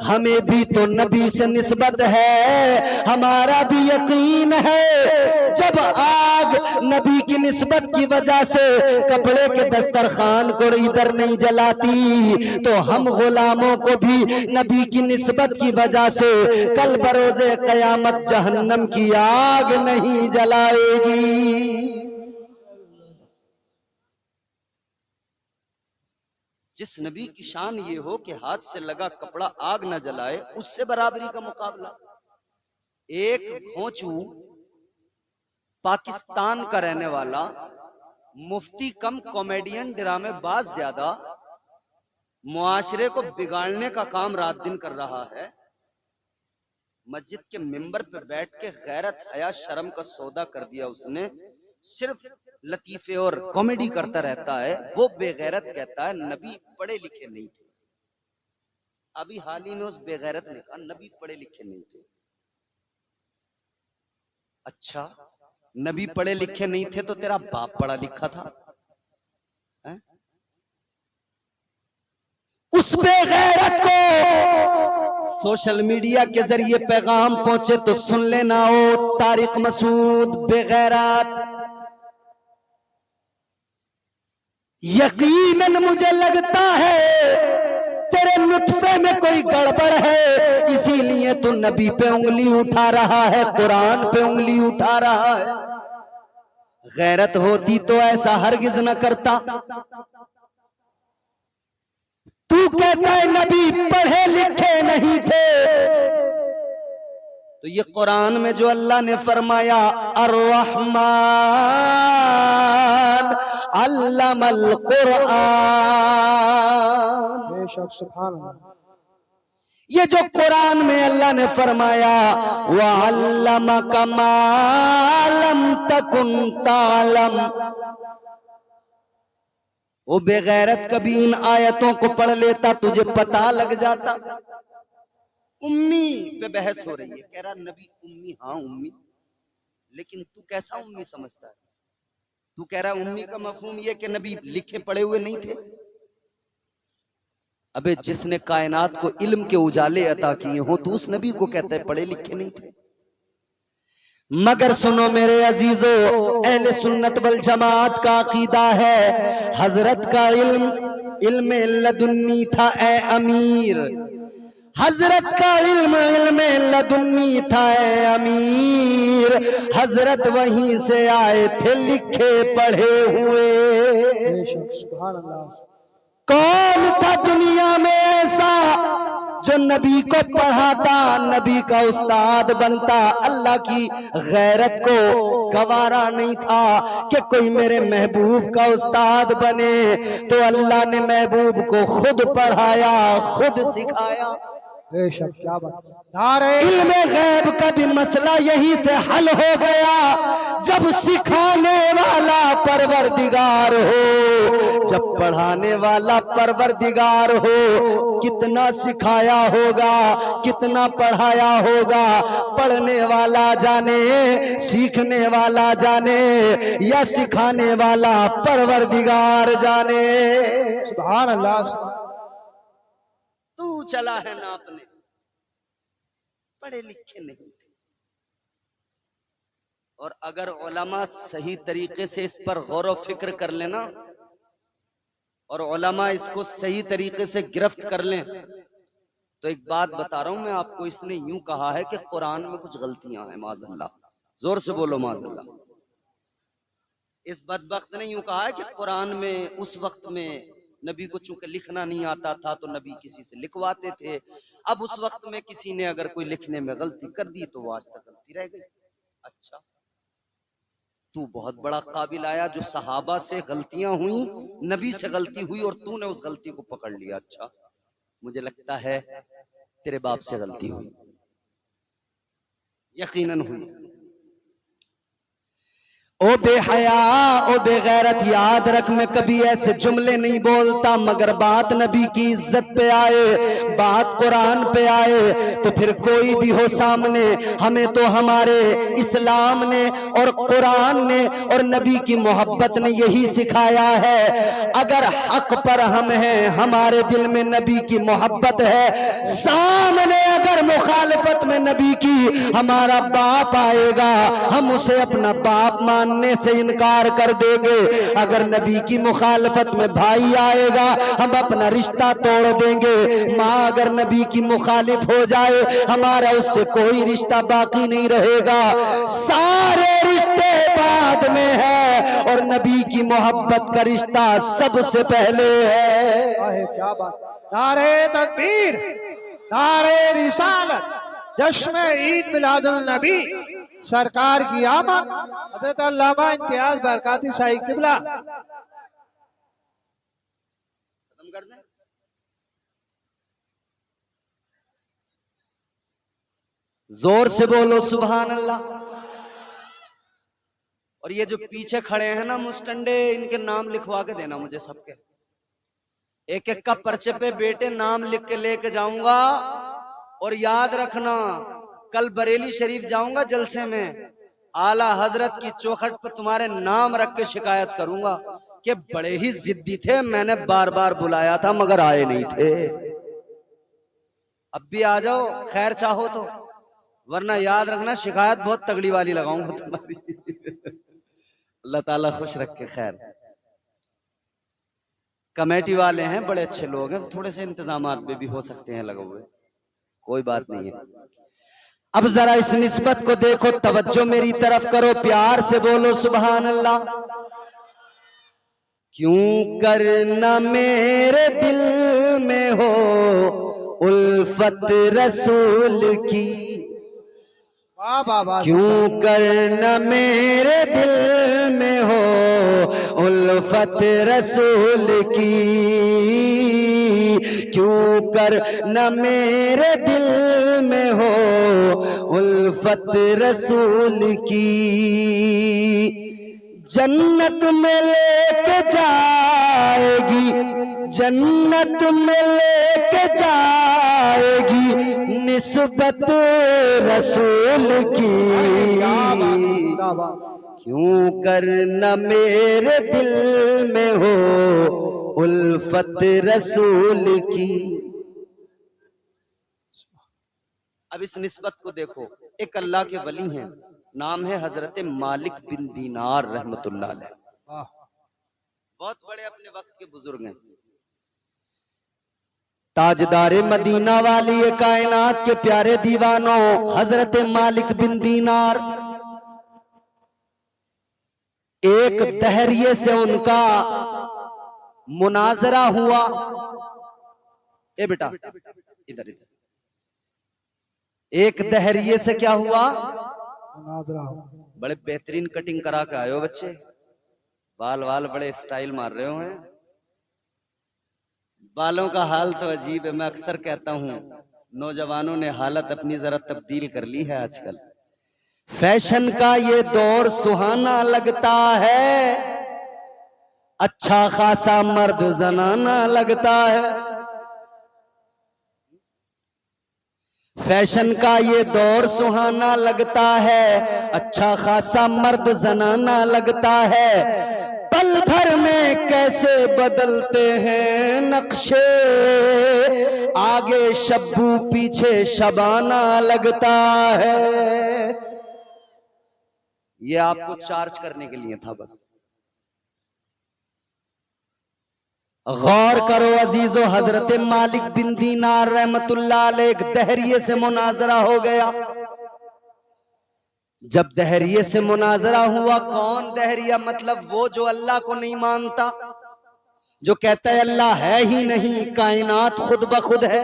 हमें भी तो नबी से निस्बत है, हमारा भी यकीन है। जब आग नबी की निस्बत की वजह से कपड़े के दस्तरखान को इधर नहीं जलाती, तो हम गुलामों को भी नबी की निस्बत की वजह से कल बरोज़े क़यामत जहन्नम की आग नहीं जलाएगी। जिस नबी की शान ये हो कि हाथ से लगा कपड़ा आग न जलाए, उससे बराबरी का मुकाबला। एक घोंचू पाकिस्तान का रहने वाला, मुफ्ती कम कॉमेडियन, ड्रामेबाज ज्यादा, मुआशरे को बिगाड़ने का काम रात दिन कर रहा है। मस्जिद के मिंबर पे बैठ के गैरत हया शर्म का सौदा कर दिया उसने। सिर्फ लतीफे और कॉमेडी करता रहता है। वो बेगैरत कहता है नबी पढ़े लिखे नहीं थे। अभी हाल ही में उस बेगैरत ने कहा नबी पढ़े लिखे नहीं थे। अच्छा, नबी पढ़े लिखे नहीं थे तो तेरा बाप पढ़ा लिखा था है? उस बेगैरत को सोशल मीडिया के जरिए पैगाम पहुंचे तो सुन लेना। ओ तारिक मसूद बेगैरत, यकीनन मुझे लगता है तेरे नुत्फे में कोई गड़बड़ है, इसीलिए तू नबी पे उंगली उठा रहा है, कुरान पे उंगली उठा रहा है। गैरत होती तो ऐसा हरगिज न करता। तू कहता है नबी पढ़े लिखे नहीं थे, तो ये कुरान में जो अल्लाह ने फरमाया अर्रहमान अल्लमल कुरान, सुभान अल्लाह, ये जो कुरान में अल्लाह ने फरमाया वअल्लमका मा लम तकुन तालम, वो बेगैरत कभी इन आयतों को पढ़ लेता तुझे पता लग जाता। उम्मी पे बहस हो रही है, कह रहा नबी उम्मी, हाँ उम्मी, लेकिन तू कैसा उम्मी समझता है? तू कह रहा उम्मी का मफहूम ये कि नबी लिखे पढ़े हुए नहीं थे। अबे जिसने कायनात को इल्म के उजाले अता किए हो तो उस नबी को कहता है पढ़े लिखे नहीं थे। मगर सुनो मेरे अजीजों, अहले सुन्नत वल जमात का अकीदा है हजरत का इल्म लदुन्नी था। ए अमीर, हजरत का इल्म लदुन्नी था। ए अमीर, हजरत वहीं से आए थे लिखे पढ़े हुए। सुभान अल्लाह। कौन था दुनिया में ऐसा जो नबी को पढ़ाता, नबी का उस्ताद बनता? अल्लाह की गैरत को गवारा नहीं था कि कोई मेरे महबूब का उस्ताद बने, तो अल्लाह ने महबूब को खुद पढ़ाया, खुद सिखाया। बेशक क्या बात। नारे इल्म गैब का भी मसला यही से हल हो गया जब सिखाने वाला परवरदिगार हो, जब पढ़ाने वाला परवरदिगार हो। कितना सिखाया होगा, कितना पढ़ाया होगा, पढ़ने वाला जाने, सीखने वाला जाने, या सिखाने वाला परवरदिगार जाने। सुभान अल्लाह। तू चला है नापने, पढ़े लिखे नहीं थे। और अगर उलमा सही तरीके से इस पर गौर व फिक्र कर लेना और उलमा इसको सही तरीके से गिरफ्त कर लें, तो एक बात बता रहा हूं मैं आपको, इसने यूं कहा है कि कुरान में कुछ गलतियां हैं माज़अल्लाह। जोर से बोलो माज़अल्लाह। इस बदबख्त ने यूं कहा है कि कुरान में उस वक्त में नबी को चूंकि लिखना नहीं आता था तो नबी किसी से लिखवाते थे। अब उस वक्त में किसी ने अगर कोई लिखने में गलती कर दी तो वो आज तक गलती रह गई। अच्छा, तू बहुत बड़ा काबिल आया जो सहाबा से गलतियां हुई, नबी से गलती हुई और तूने उस गलती को पकड़ लिया। अच्छा, मुझे लगता है तेरे बाप से गलती हुई, यकीनन हुई। ओ बेहया, ओ बेगैरत, याद रख मैं कभी ऐसे जुमले नहीं बोलता, मगर बात नबी की इज्जत पे आए, बात कुरान पे आए तो फिर कोई भी हो सामने, हमें तो हमारे इस्लाम ने और कुरान ने और नबी की मोहब्बत ने यही सिखाया है। अगर हक पर हम हैं, हमारे दिल में नबी की मोहब्बत है, सामने अगर मुखालफत में नबी की हमारा बाप आएगा, हम उसे अपना बाप मानने से इनकार कर देंगे। अगर नबी की मुखालफत में भाई आएगा, हम अपना रिश्ता तोड़ देंगे। माँ अगर नबी की मुखालिफ हो जाए, हमारा उससे कोई रिश्ता बाकी नहीं रहेगा। सारे रिश्ते बाद में है और नबी की मोहब्बत का रिश्ता सबसे पहले है। क्या बात। नारे तकबीर, नारे रिसालत, जश्न ईद मिलादुल नबी, सरकार की आमद, हजरत अल्लामा इम्तियाज बरकाती शाही किबला। खत्म कर दें। जोर से बोलो सुभान अल्लाह। और ये जो पीछे खड़े हैं ना मुस्टंडे, इनके नाम लिखवा के देना मुझे सबके, एक एक का पर्चे पे बेटे नाम लिख के लेके जाऊंगा। और याद रखना, कल बरेली शरीफ जाऊंगा जलसे में, आला हजरत की चौखट पे तुम्हारे नाम रख के शिकायत करूंगा कि बड़े ही जिद्दी थे, मैंने बार बार बुलाया था मगर आए नहीं थे। अब भी आ जाओ खैर चाहो तो, वरना याद रखना शिकायत बहुत तगड़ी वाली लगाऊंगा तुम्हारी। अल्लाह ताला खुश रखे। खैर, कमेटी वाले हैं, बड़े अच्छे लोग हैं, थोड़े से इंतजामात में भी हो सकते हैं लगे हुए, कोई बात नहीं है। अब जरा इस निस्बत को देखो, तवज्जो मेरी तरफ करो, प्यार से बोलो सुभान अल्लाह। क्यों करना मेरे दिल में हो उल्फत रसूल की, वाह वाह वाह। क्यों करना मेरे दिल में हो उल्फत रसूल की, क्यों करना मेरे दिल में हो उल्फत रसूल की। जन्नत में लेके जाएगी, जन्नत में लेके जाएगी निस्बत रसूल की, क्यों करना मेरे दिल में हो उल्फत रसूल की। अब इस निस्बत को देखो, एक अल्लाह के वली हैं, नाम है हजरत मालिक बिन दीनार रहमतुल्लाह अलैह, बहुत बड़े अपने वक्त के बुजुर्ग हैं, ताजदारे मदीना वाली ये कायनात के प्यारे दीवानों, हजरत मालिक बिन दीनार। एक दहरिये से उनका मुनाजरा हुआ। ए बेटा इधर इधर। एक दहरिये से क्या हुआ? बड़े बेहतरीन कटिंग करा के आए हो बच्चे, बाल वाल बड़े स्टाइल मार रहे हो हैं। बालों का हाल तो अजीब है, मैं अक्सर कहता हूं नौजवानों ने हालत अपनी जरा तब्दील कर ली है आजकल। फैशन का ये दौर सुहाना लगता है, अच्छा खासा मर्द जनाना लगता है। फैशन का ये दौर सुहाना लगता है, अच्छा खासा मर्द जनाना लगता है। पल भर में कैसे बदलते हैं नक्शे, आगे शब्बू पीछे शबाना लगता है। ये आपको चार्ज करने के लिए था बस। गौर करो अजीजो, हजरत मालिक बिन दीनार रहमतुल्लाह अलैह एक दहरिये से मुनाजरा हो गया। जब दहरिये से मुनाजरा हुआ, कौन दहरिया? मतलब वो जो अल्लाह को नहीं मानता, जो कहता है अल्लाह है ही नहीं, कायनात खुद ब खुद है।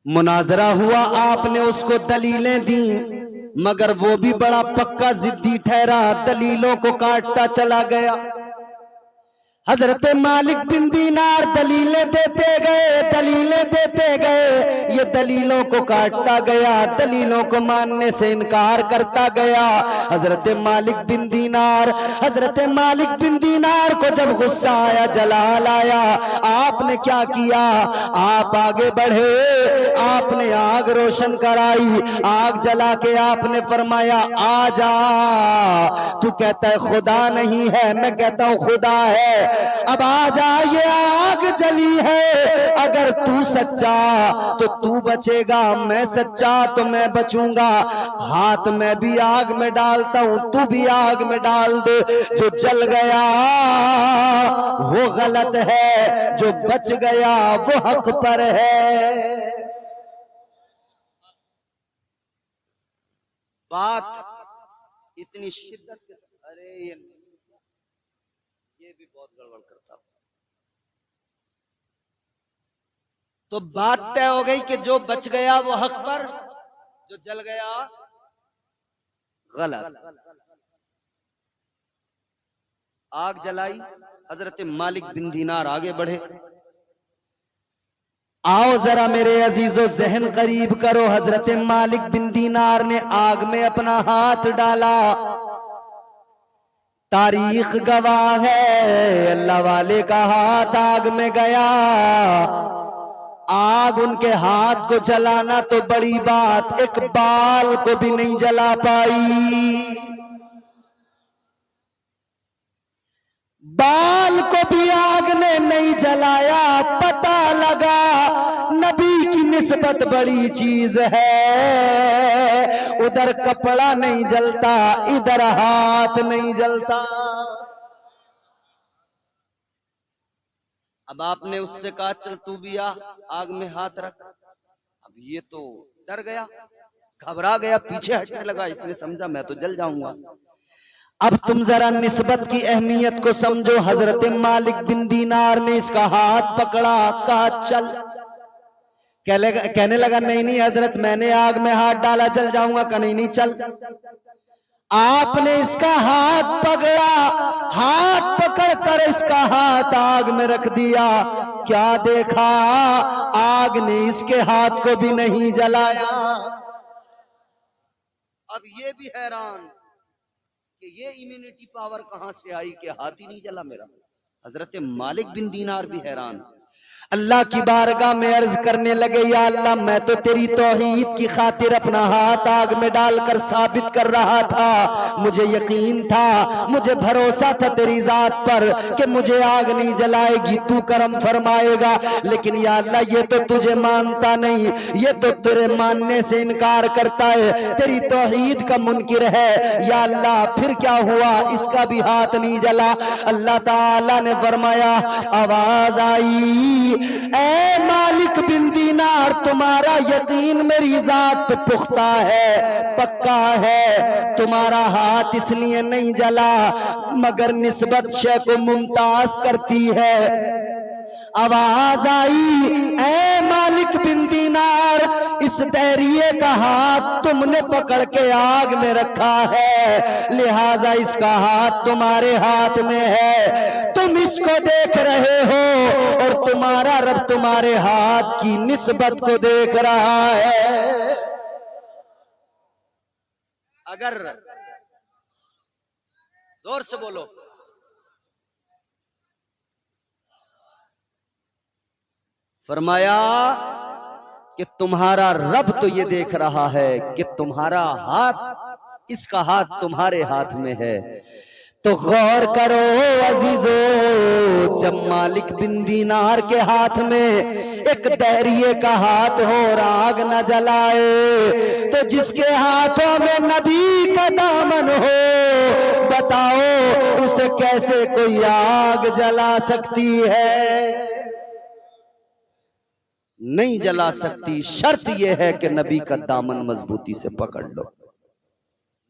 मुनाजरा हुआ, आपने उसको दलीलें दी, मगर वो भी बड़ा पक्का जिद्दी ठहरा, दलीलों को काटता चला गया। हजरत मालिक बिन दीनार दलीलें देते गए, दलीलें देते गए, ये दलीलों को काटता गया, दलीलों को मानने से इनकार करता गया। हजरत मालिक बिन दीनार को जब गुस्सा आया, जलाल आया, आपने क्या किया? आप आगे बढ़े, आपने आग रोशन कराई, आग जला के आपने फरमाया आ जा। तू कहता है खुदा नहीं है, मैं कहता हूं खुदा है। अब आ जा, ये आग जली है, अगर तू सच्चा तो तू बचेगा, मैं सच्चा तो मैं बचूंगा। हाथ मैं भी आग में डालता हूं, तू भी आग में डाल दे। जो जल गया वो गलत है, जो बच गया वो हक पर है। बात इतनी शिद्दत के, अरे ये भी बहुत गड़बड़ करता। तो बात तय हो गई कि जो बच गया वो हक पर, जो जल गया गलत। आग जलाई, हजरत मालिक बिन दीनार आगे बढ़े। आओ जरा मेरे अजीजों जहन करीब करो। हजरत मालिक बिन दीनार ने आग में अपना हाथ डाला। तारीख गवाह है, अल्लाह वाले का हाथ आग में गया। आग उनके हाथ को जलाना तो बड़ी बात, एक बाल को भी नहीं जला पाई। बाल को भी आग ने नहीं जलाया। पता लगा नबी की निस्बत बड़ी चीज है। उधर कपड़ा नहीं जलता, इधर हाथ नहीं जलता। अब आपने उससे कहा चल तू भी आ, आग में हाथ रख। अब ये तो डर गया, घबरा गया, पीछे हटने लगा। इसने समझा मैं तो जल जाऊंगा। अब तुम जरा निस्बत की अहमियत को समझो। हजरत मालिक बिन दीनार ने इसका हाथ पकड़ा, कहा चल। कहने लगा नहीं नहीं हजरत, मैंने आग में हाथ डाला, जल जाऊंगा। कहा नहीं नहीं चल। आपने इसका हाथ पकड़ा, हाथ पकड़ कर इसका हाथ आग में रख दिया। क्या देखा? आग ने इसके हाथ को भी नहीं जलाया। अब ये भी हैरान कि ये इम्यूनिटी पावर कहां से आई कि हाथ ही नहीं जला मेरा। हजरत मालिक बिन दीनार भी हैरान। अल्लाह की बारगाह में अर्ज करने लगे, या अल्लाह मैं तो तेरी तौहीद की खातिर अपना हाथ आग में डालकर साबित कर रहा था। मुझे यकीन था, मुझे भरोसा था तेरी जात पर कि मुझे आग नहीं जलाएगी, तू करम फरमाएगा। लेकिन या अल्लाह ये तो तुझे मानता नहीं, ये तो तेरे मानने से इनकार करता है, तेरी तौहीद का मुनकिर है। या अल्लाह फिर क्या हुआ? इसका भी हाथ नहीं जला। अल्लाह ताला ने फरमाया, आवाज आई, ऐ मालिक बिन दीनार तुम्हारा यकीन मेरी जात पे पुख्ता है, पक्का है। तुम्हारा हाथ इसलिए नहीं जला मगर निस्बत शय को मुमताज करती है। आवाज आई, ऐ मालिक बिन दीनार इस दहरिये का हाथ तुमने पकड़ के आग में रखा है, लिहाजा इसका हाथ तुम्हारे हाथ में है। तुम इसको देख रहे हो और तुम्हारा रब तुम्हारे हाथ की निस्बत को देख रहा है। अगर जोर से बोलो, फरमाया कि तुम्हारा रब तो ये देख रहा है कि तुम्हारा हाथ, इसका हाथ तुम्हारे हाथ में है। तो गौर करो अजीजो, जब मालिक बिन दीनार के हाथ में एक दैरिये का हाथ हो और आग न जलाए, तो जिसके हाथों में नबी का दामन हो, बताओ उसे कैसे कोई आग जला सकती है? नहीं जला सकती। शर्त यह है कि नबी का दामन मजबूती से पकड़ लो।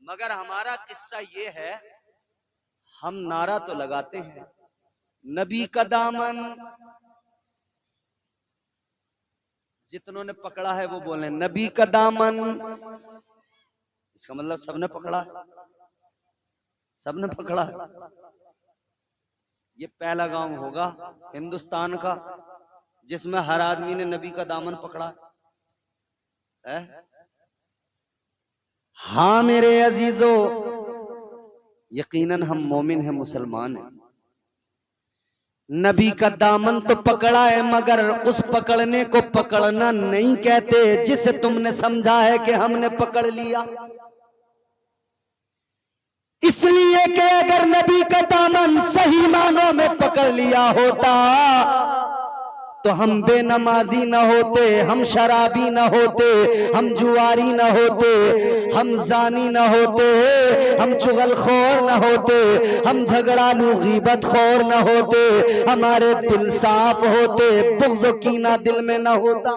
मगर हमारा किस्सा ये है, हम नारा तो लगाते हैं नबी का दामन, जितनों ने पकड़ा है वो बोले नबी का दामन। इसका मतलब सबने पकड़ा है, सबने पकड़ा है। ये पहला गांव होगा हिंदुस्तान का जिसमें हर आदमी ने नबी का दामन पकड़ा है। हाँ मेरे अजीजों, यकीनन हम मोमिन हैं, मुसलमान हैं। नबी का दामन तो पकड़ा है, मगर उस पकड़ने को पकड़ना नहीं कहते जिसे तुमने समझा है कि हमने पकड़ लिया। इसलिए कि अगर नबी का दामन सही मानों में पकड़ लिया होता तो हम बेनमाजी न होते, हम शराबी न होते, हम जुआरी न होते, हम जानी न होते, हम चुगलखोर न होते, हम झगड़ालू गीबत खोर न होते, हमारे दिल साफ होते, बुग़्ज़ कीना दिल में न होता।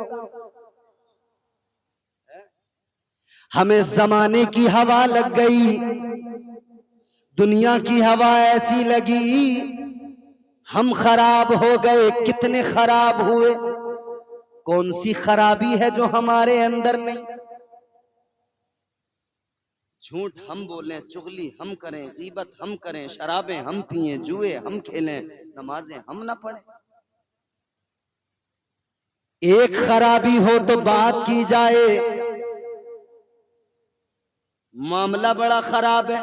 हमें जमाने की हवा लग गई, दुनिया की हवा ऐसी लगी, हम खराब हो गए। कितने खराब हुए? कौन सी खराबी है जो हमारे अंदर नहीं? झूठ हम बोलें, चुगली हम करें, गीबत हम करें, शराबें हम पिएं, जुए हम खेलें, नमाजें हम ना पढ़ें। एक खराबी हो तो बात की जाए, मामला बड़ा खराब है।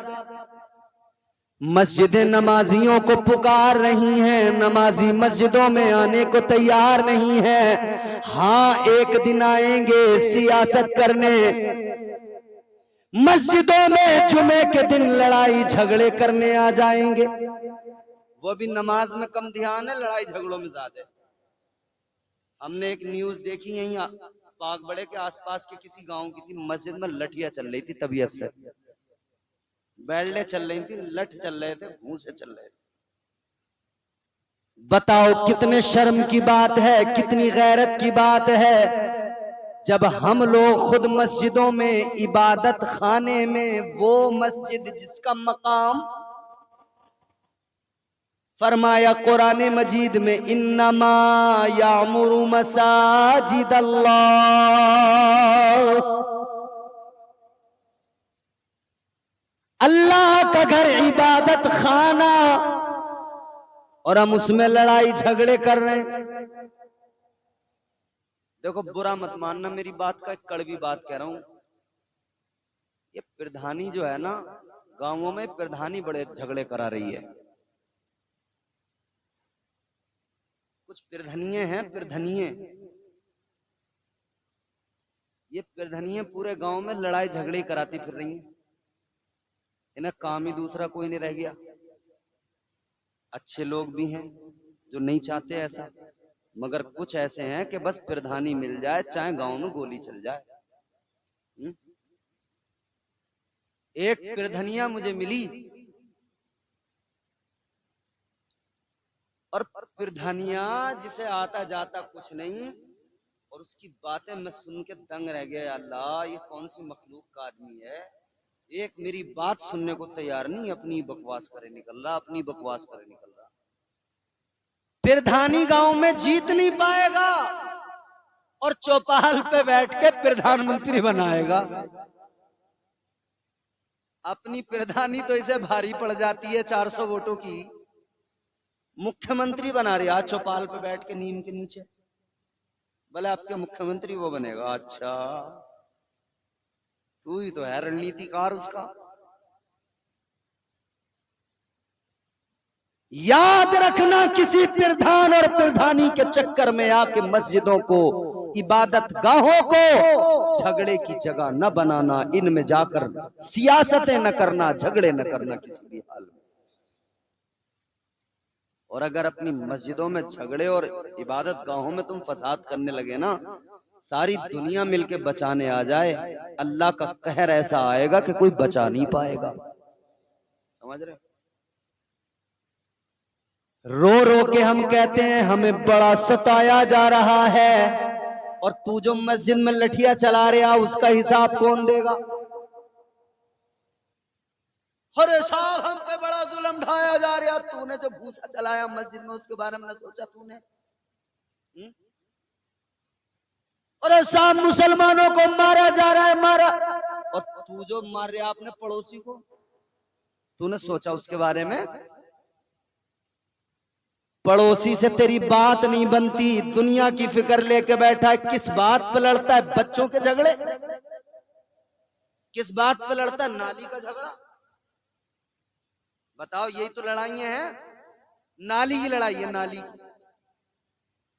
मस्जिदें नमाजियों को पुकार रही हैं, नमाजी मस्जिदों में आने को तैयार नहीं है। हाँ, एक दिन आएंगे सियासत करने, मस्जिदों में जुमे के दिन लड़ाई झगड़े करने आ जाएंगे। वो भी नमाज में कम ध्यान है, लड़ाई झगड़ों में ज्यादा है। हमने एक न्यूज देखी यहीं पाक बड़े के आसपास के किसी गांव की थी, मस्जिद में लठियां चल रही थी तबीयत से, बैल्डे चल रही थी, लठ चल रहे थे, भूसे चल रहे थे। बताओ कितने शर्म की बात है, कितनी गैरत की बात है, जब हम लोग खुद मस्जिदों में, इबादत खाने में, वो मस्जिद जिसका मकाम फरमाया कुरान मजीद में, इन्नमा यामुरु मसाजिद अल्लाह का घर इबादत खाना, और हम उसमें लड़ाई झगड़े कर रहे हैं। देखो बुरा मत मानना मेरी बात का, एक कड़वी बात कह रहा हूं। ये प्रधानी जो है ना, गांवों में प्रधानी बड़े झगड़े करा रही है। कुछ प्रधानिये हैं, प्रधानिये, ये प्रधानिये पूरे गांव में लड़ाई झगड़े कराती फिर रही हैं। इन्हें काम ही दूसरा कोई नहीं रह गया। अच्छे लोग भी हैं जो नहीं चाहते ऐसा, मगर कुछ ऐसे हैं कि बस प्रधानी मिल जाए चाहे गांव में गोली चल जाए। एक प्रधानिया मुझे मिली, और प्रधानिया जिसे आता जाता कुछ नहीं, और उसकी बातें मैं सुन के दंग रह गया। अल्लाह, ये कौन सी मखलूक का आदमी है, एक मेरी बात सुनने को तैयार नहीं, अपनी बकवास करे निकल रहा, अपनी बकवास करे निकल रहा। प्रधानी गांव में जीत नहीं पाएगा और चौपाल पे बैठ के प्रधानमंत्री बनाएगा। अपनी प्रधानी तो इसे भारी पड़ जाती है 400 वोटों की, मुख्यमंत्री बना रहे आज चौपाल पे बैठ के नीम के नीचे, बोले आपके मुख्यमंत्री वो बनेगा। अच्छा, तू ही तो है रणनीतिकार उसका। याद रखना, किसी प्रधान और प्रधानी के चक्कर में आके मस्जिदों को, इबादत गाहों को झगड़े की जगह न बनाना। इनमें जाकर सियासतें न करना, झगड़े न करना किसी भी हाल में। और अगर अपनी मस्जिदों में झगड़े और इबादत गाहों में तुम फसाद करने लगे ना, सारी दुनिया मिलके बचाने आ जाए, अल्लाह का कहर ऐसा आएगा कि कोई बचा नहीं पाएगा। समझ रहे हो? रो रो के हम कहते हैं हमें बड़ा सताया जा रहा है, और तू जो मस्जिद में लठिया चला रहा उसका हिसाब कौन देगा? अरे साहब हम पे बड़ा जुल्म ढाया जा रहा, तूने जो भूसा चलाया मस्जिद में उसके बारे में न सोचा तूने? अरे साहब मुसलमानों को मारा जा रहा है, मारा। और तू जो मार रहा अपने पड़ोसी को, तूने सोचा उसके बारे में? पड़ोसी से तेरी बात नहीं बनती, दुनिया की फिक्र लेके बैठा है। किस बात पे लड़ता है? बच्चों के झगड़े। किस बात पे लड़ता है? नाली का झगड़ा। बताओ, यही तो लड़ाइयां हैं। नाली की लड़ाई है, नाली।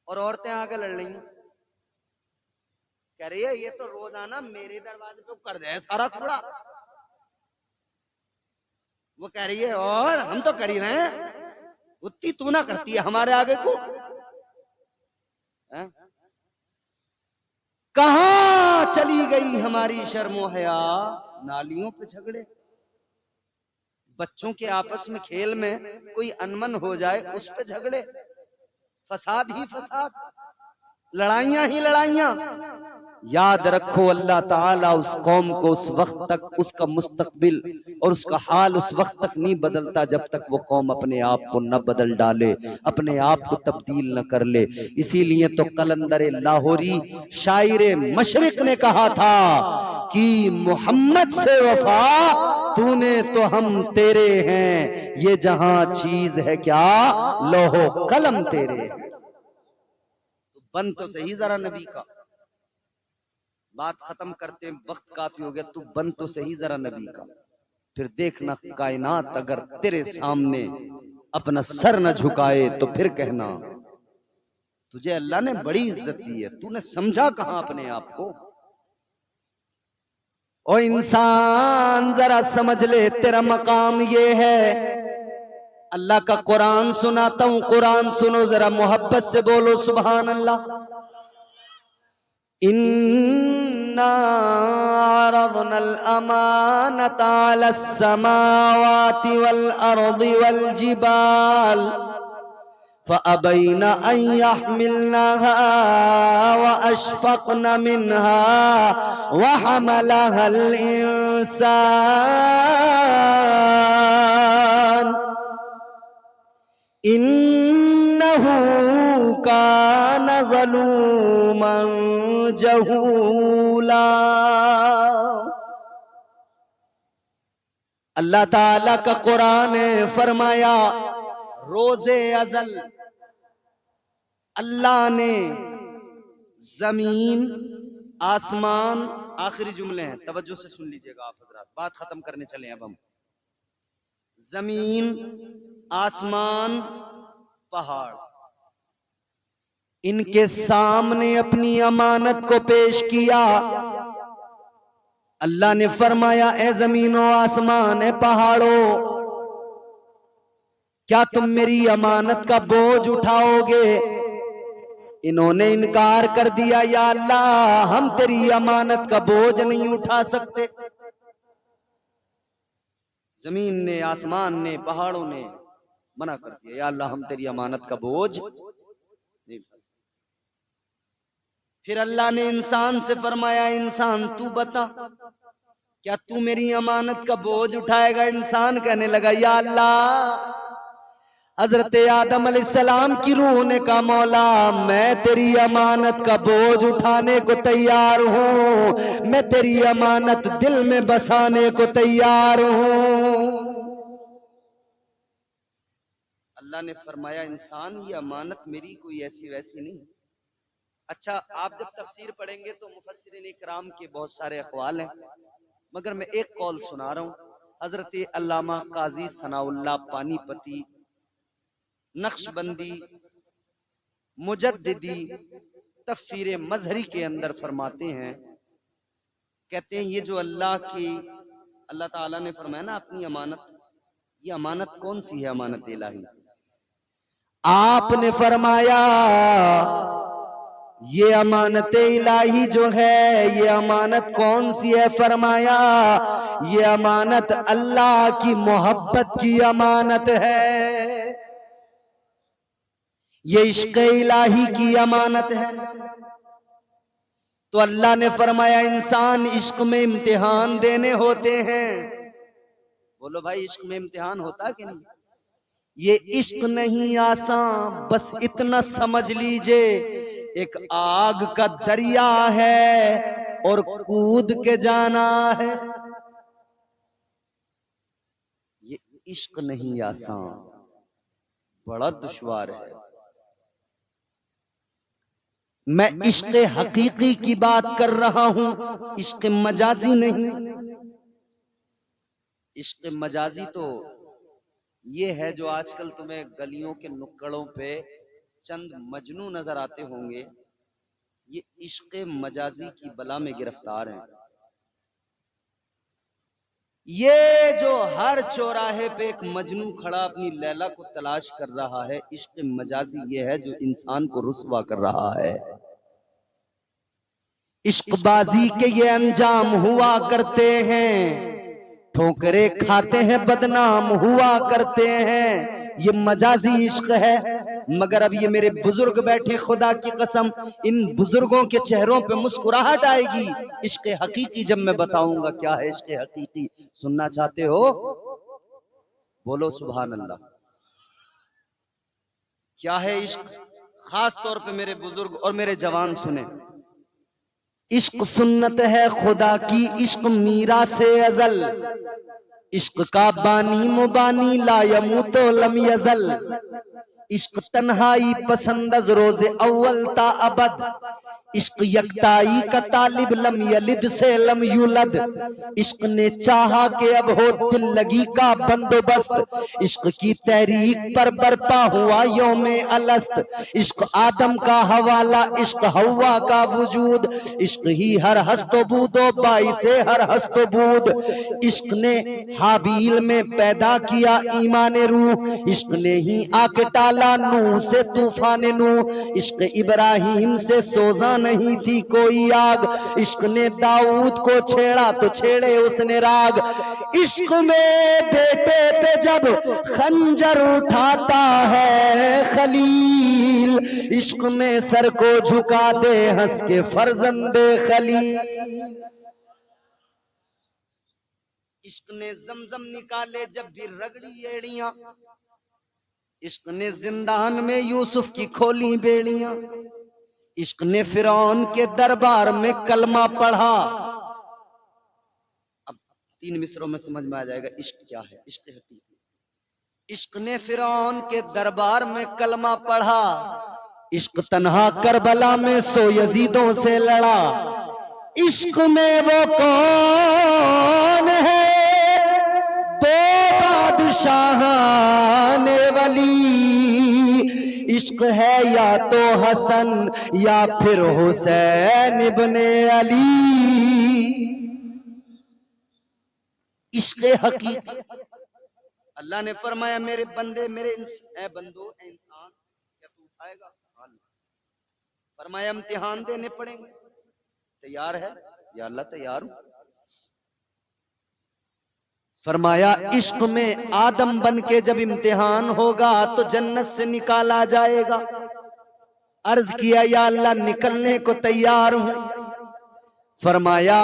और औरतें आके लड़ रही हैं, कह रही है ये तो रोजाना मेरे दरवाजे पे कर दे सारा कूड़ा। वो कह रही है और हम तो कर ही रहे हैं, उतनी तू ना करती है हमारे आगे को। कहां चली गई हमारी शर्मो हया? नालियों पे झगड़े, बच्चों के आपस में खेल में कोई अनमन हो जाए उस पे झगड़े, फसाद ही फसाद, लड़ाइयां ही लड़ाइयां। याद रखो, अल्लाह ताला उस कौम को उस वक्त तक, उसका मुस्तकबिल और उसका हाल उस वक्त तक नहीं बदलता जब तक वो कौम अपने आप को न बदल डाले, अपने आप को तब्दील न कर ले। इसीलिए तो कलंदर लाहौरी शायर मशरिक ने कहा था कि मोहम्मद से वफा तूने तो हम तेरे हैं, ये जहां चीज है क्या लोहो कलम तेरे हैं। तो बन तो सही जरा नबी का, बात खत्म करते हैं, वक्त काफी हो गया। तू बन तो सही जरा नबी का, फिर देखना कायनात अगर तेरे सामने अपना सर न झुकाए तो फिर कहना तुझे अल्लाह ने बड़ी इज्जत दी है, तूने समझा कहां अपने आप को। ओ इंसान जरा समझ ले, तेरा मकाम ये है। अल्लाह का कुरान सुनाता हूं, कुरान सुनो जरा, मोहब्बत से बोलो सुभान अल्लाह। इन्ना अरदनल अमानत अलस समावाति वल अर्दि वल जिबाल फअबैना अन यहमिलनहा व अशफक़न मिनहा व हमलहल इंसान इन्नहु कान ज़लूमन जहूला। अल्लाह ताला का कुरान है, फरमाया रोज़े अज़ल अल्लाह ने जमीन आसमान, आखिरी जुमले हैं, तवज्जो से सुन लीजिएगा आप हजरात, बात खत्म करने चले अब हम। जमीन, आसमान, पहाड़, इनके सामने अपनी अमानत को पेश किया। अल्लाह ने फरमाया ए जमीनो आसमान, ए पहाड़ों, क्या तुम मेरी अमानत का बोझ उठाओगे? इन्होंने इनकार कर दिया, या अल्लाह हम तेरी अमानत का बोझ नहीं उठा सकते। जमीन ने, आसमान ने, पहाड़ों ने मना कर दिया, या अल्लाह हम तेरी अमानत का बोझ नहीं उठा सकते। फिर अल्लाह ने इंसान से फरमाया, इंसान तू बता, क्या तू मेरी अमानत का बोझ उठाएगा? इंसान कहने लगा, या अल्लाह। हजरत आदम अलैहिस्सलाम की रूह ने कहा, मौला मैं तेरी अमानत का बोझ उठाने को तैयार हूं, मैं तेरी अमानत दिल में बसाने को तैयार हूं। अल्लाह ने फरमाया इंसान ये अमानत मेरी कोई ऐसी वैसी नहीं। अच्छा, आप जब तफसीर पढ़ेंगे तो मुफस्सिरीन इकराम के बहुत सारे अक़वाल हैं, मगर मैं एक कौल सुना रहा हूँ। हजरत अल्लामा काजी सनाउल्लाह पानीपती नक्शबंदी मुजद्दिदी तफसीर मजहरी के अंदर फरमाते हैं, कहते हैं ये जो अल्लाह ताला ने फरमाया ना अपनी अमानत, ये अमानत कौन सी है? अमानत इलाही। आपने फरमाया ये अमानत इलाही जो है, ये अमानत कौन सी है? फरमाया ये अमानत अल्लाह की मोहब्बत की अमानत है, ये इश्क इलाही की अमानत है। तो अल्लाह ने फरमाया इंसान इश्क में इम्तिहान देने होते हैं। बोलो भाई, इश्क में इम्तिहान होता कि नहीं? ये इश्क नहीं आसान, बस इतना समझ लीजिए एक आग का दरिया है और कूद के जाना है। ये इश्क नहीं आसान, बड़ा दुश्वार है। मैं इश्क हकीकी की बात कर रहा हूं, इश्क मजाजी नहीं। इश्क मजाजी तो ये है जो आजकल तुम्हें गलियों के नुक्कड़ों पे चंद मजनू नजर आते होंगे, ये इश्क मजाजी की बला में गिरफ्तार हैं। ये जो हर चौराहे पे एक मजनू खड़ा अपनी लैला को तलाश कर रहा है, इश्क मजाजी ये है जो इंसान को रुस्वा कर रहा है। इश्कबाजी के ये अंजाम हुआ करते हैं, ठोकरे खाते हैं, बदनाम हुआ करते हैं। ये मजाजी इश्क है। मगर अब ये मेरे बुजुर्ग बैठे, खुदा की कसम इन बुजुर्गों के चेहरों पे मुस्कुराहट आएगी इश्क हकीकी जब मैं बताऊंगा क्या है इश्क हकीकी। सुनना चाहते हो? बोलो सुभान अल्लाह। क्या है इश्क? खास तौर पे मेरे बुजुर्ग और मेरे जवान सुने। इश्क सुन्नत है खुदा की, इश्क मीरा से अजल, इश्क का बानी मुबानी ला यमूतो लम यजल। इश्क तन्हाई पसंद रोज़े अव्वल ता अबद, इश्क यकताई का तालिब लम यलिद से लम युलद। इश्क ने चाहा कि अब हो दिल लगी का बंदोबस्त, इश्क की तहरीक पर बरपा हुआ यौमे अलस्त। इश्क आदम का हवाला, इश्क हवा का वजूद, इश्क ही हर हस्तबूदो बाई से हर हस्तबूद। इश्क ने हाबील में पैदा किया ईमान रूह, इश्क ने ही आके टाला नूह से तूफान नूह। इश्क इब्राहिम से सोजा नहीं थी कोई आग, इश्क ने दाऊद को छेड़ा तो छेड़े उसने राग। इश्क में बेटे पे जब खंजर उठाता है खलील, इश्क में सर को झुका दे हंस के फर्जंदे खलील। इश्क ने जमजम निकाले जब भी रगड़ी एड़ियां, इश्क ने जिंदान में यूसुफ की खोली बेड़ियां। इश्क ने फिरौन के दरबार में कलमा पढ़ा। अब 3 मिसरों में समझ में आ जाएगा इश्क क्या है, इश्क हकीकी। इश्क ने फिरौन के दरबार में कलमा पढ़ा, इश्क तन्हा करबला में सो यजीदों से लड़ा। इश्क में वो कौन है दो बादशाहाने वली, इश्क है या तो हसन या फिर हुसैन इब्ने अली। इश्क हकीकी। अल्लाह ने फरमाया मेरे बंदे मेरे बंदो ए इंसान, क्या तू उठाएगा? फरमाया इम्तिहान देने पड़ेंगे, तैयार है? या अल्लाह तैयार हूं। फरमाया इश्क में आदम बन के जब इम्तिहान होगा तो जन्नत से निकाला जाएगा। अर्ज किया या अल्लाह निकलने को तैयार हूं। फरमाया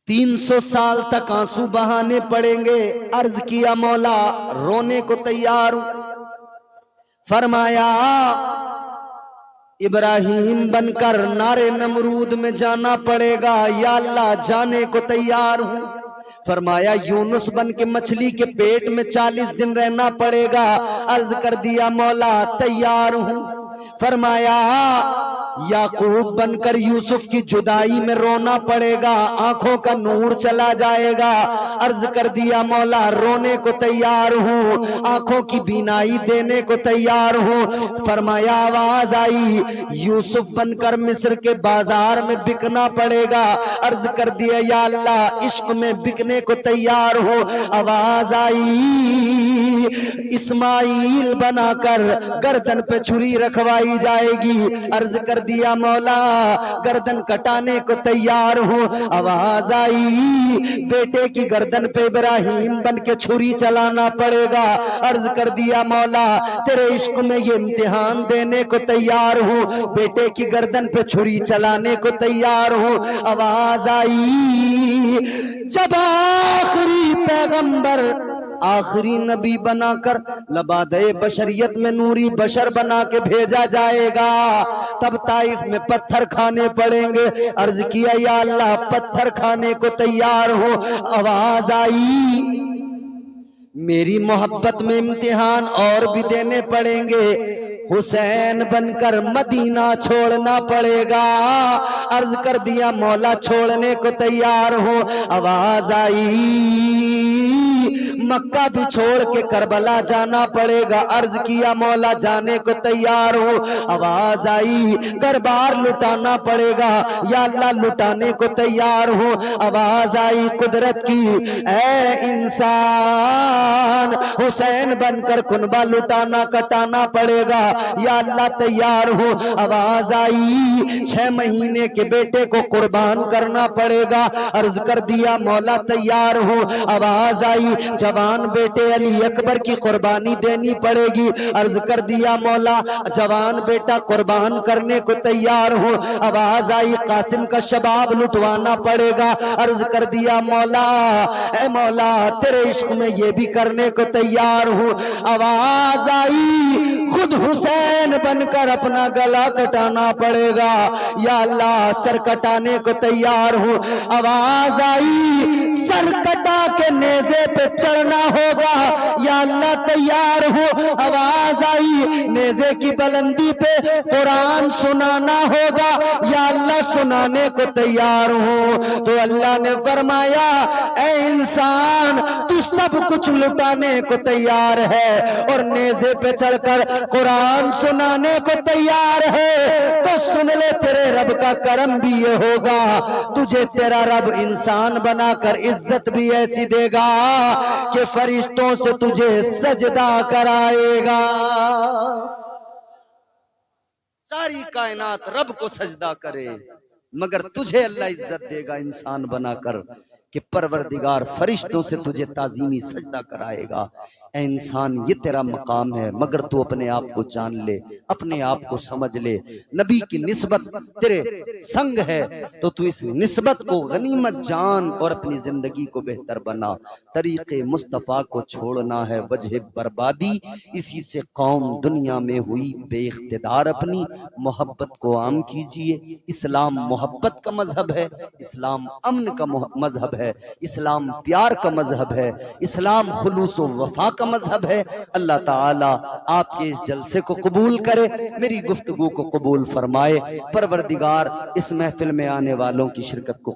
300 साल तक आंसू बहाने पड़ेंगे। अर्ज किया मौला रोने को तैयार हूं। फरमाया इब्राहिम बनकर नारे नमरूद में जाना पड़ेगा। या अल्लाह जाने को तैयार हूं। फरमाया यूनुस बन के मछली के पेट में 40 दिन रहना पड़ेगा। अर्ज कर दिया मौला तैयार हूं। फरमाया याकूब बनकर यूसुफ की जुदाई में रोना पड़ेगा, आंखों का नूर चला जाएगा। अर्ज कर दिया मौला रोने को तैयार हूं, आंखों की बीनाई देने को तैयार हूं। फरमाया आवाज आई यूसुफ बनकर मिस्र के बाजार में बिकना पड़ेगा। अर्ज कर दिया या अल्लाह इश्क में बिकने को तैयार हूं। आवाज आई इस्माइल बनाकर गर्दन पे छुरी रखवाई जाएगी। अर्ज कर दिया मौला गर्दन कटाने को तैयार हूं। आवाज आई बेटे की गर्दन पे इब्राहिम बन के छुरी चलाना पड़ेगा। अर्ज कर दिया मौला तेरे इश्क में ये इम्तिहान देने को तैयार हूं, बेटे की गर्दन पे छुरी चलाने को तैयार हूं। आवाज आई जब आखिरी पैगंबर आखिरी नबी बनाकर लबादे बशरियत में नूरी बशर बना के भेजा जाएगा, तब ताइफ में पत्थर खाने पड़ेंगे। अर्ज किया या अल्लाह पत्थर खाने को तैयार हो। आवाज आई मेरी मोहब्बत में इम्तिहान और भी देने पड़ेंगे, हुसैन बनकर मदीना छोड़ना पड़ेगा। अर्ज कर दिया मौला छोड़ने को तैयार हो। आवाज आई मक्का भी छोड़ के करबला जाना पड़ेगा। अर्ज किया मौला जाने को तैयार हो। आवाज आई दरबार लुटाना पड़ेगा, या अल्लाह लुटाने को तैयार हो। आवाज आई कुदरत की ऐ इंसान हुसैन बनकर कुनबा लुटाना कटाना पड़ेगा, या अल्लाह तैयार हो। आवाज आई 6 महीने के बेटे को कुर्बान करना पड़ेगा। अर्ज कर दिया मौला तैयार हो। आवाज आई जवान बेटे अली अकबर की कुर्बानी देनी पड़ेगी। अर्ज कर दिया मौला जवान बेटा कुर्बान करने को तैयार हो। आवाज आई कासिम का शबाब लुटवाना पड़ेगा। अर्ज कर दिया मौला ए मौला तेरे इश्क में ये भी करने को तैयार हूं। आवाज आई खुद हुसैन बनकर अपना गला कटाना पड़ेगा, या अल्लाह सर कटाने को तैयार हूं। आवाज आई सर कटा के नेज़े पे चढ़ना होगा, या अल्लाह तैयार हो। आवाज आई नेज़े की बुलंदी पे कुरान सुनाना होगा, या अल्लाह सुनाने को तैयार हो। तो अल्लाह ने फरमाया ऐ इंसान तू सब कुछ लुटाने को तैयार है और नेज़े पे चढ़कर कुरान सुनाने को तैयार है, तो सुन ले तेरे रब का करम भी ये होगा, तुझे तेरा रब इंसान बनाकर इज्जत भी ऐसी देगा कि फरिश्तों से तुझे सजदा कराएगा। सारी कायनात रब को सजदा करे, मगर तुझे अल्लाह इज्जत देगा इंसान बनाकर कि परवरदिगार फरिश्तों से तुझे ताजीमी सजदा कराएगा। ऐ इंसान ये तेरा मकाम है, मगर तू अपने आप को जान ले, अपने आप को समझ ले। नबी की निस्बत तेरे संग है तो तू इस निस्बत को गनीमत जान और अपनी जिंदगी को बेहतर बना। तरीके मुस्तफ़ा को छोड़ना है वजह बर्बादी, इसी से कौम दुनिया में हुई बेइख्तिदार। अपनी मोहब्बत को आम कीजिए। इस्लाम मोहब्बत का मजहब है, इस्लाम अमन का मजहब है, इस्लाम प्यार का मजहब है, इस्लाम खुलूस व वफा का मजहब है। अल्लाह ताला आपके इस जलसे को कबूल करे, मेरी गुफ्तगू को कबूल फरमाए। परवरदिगार इस महफिल में आने वालों की शिरकत को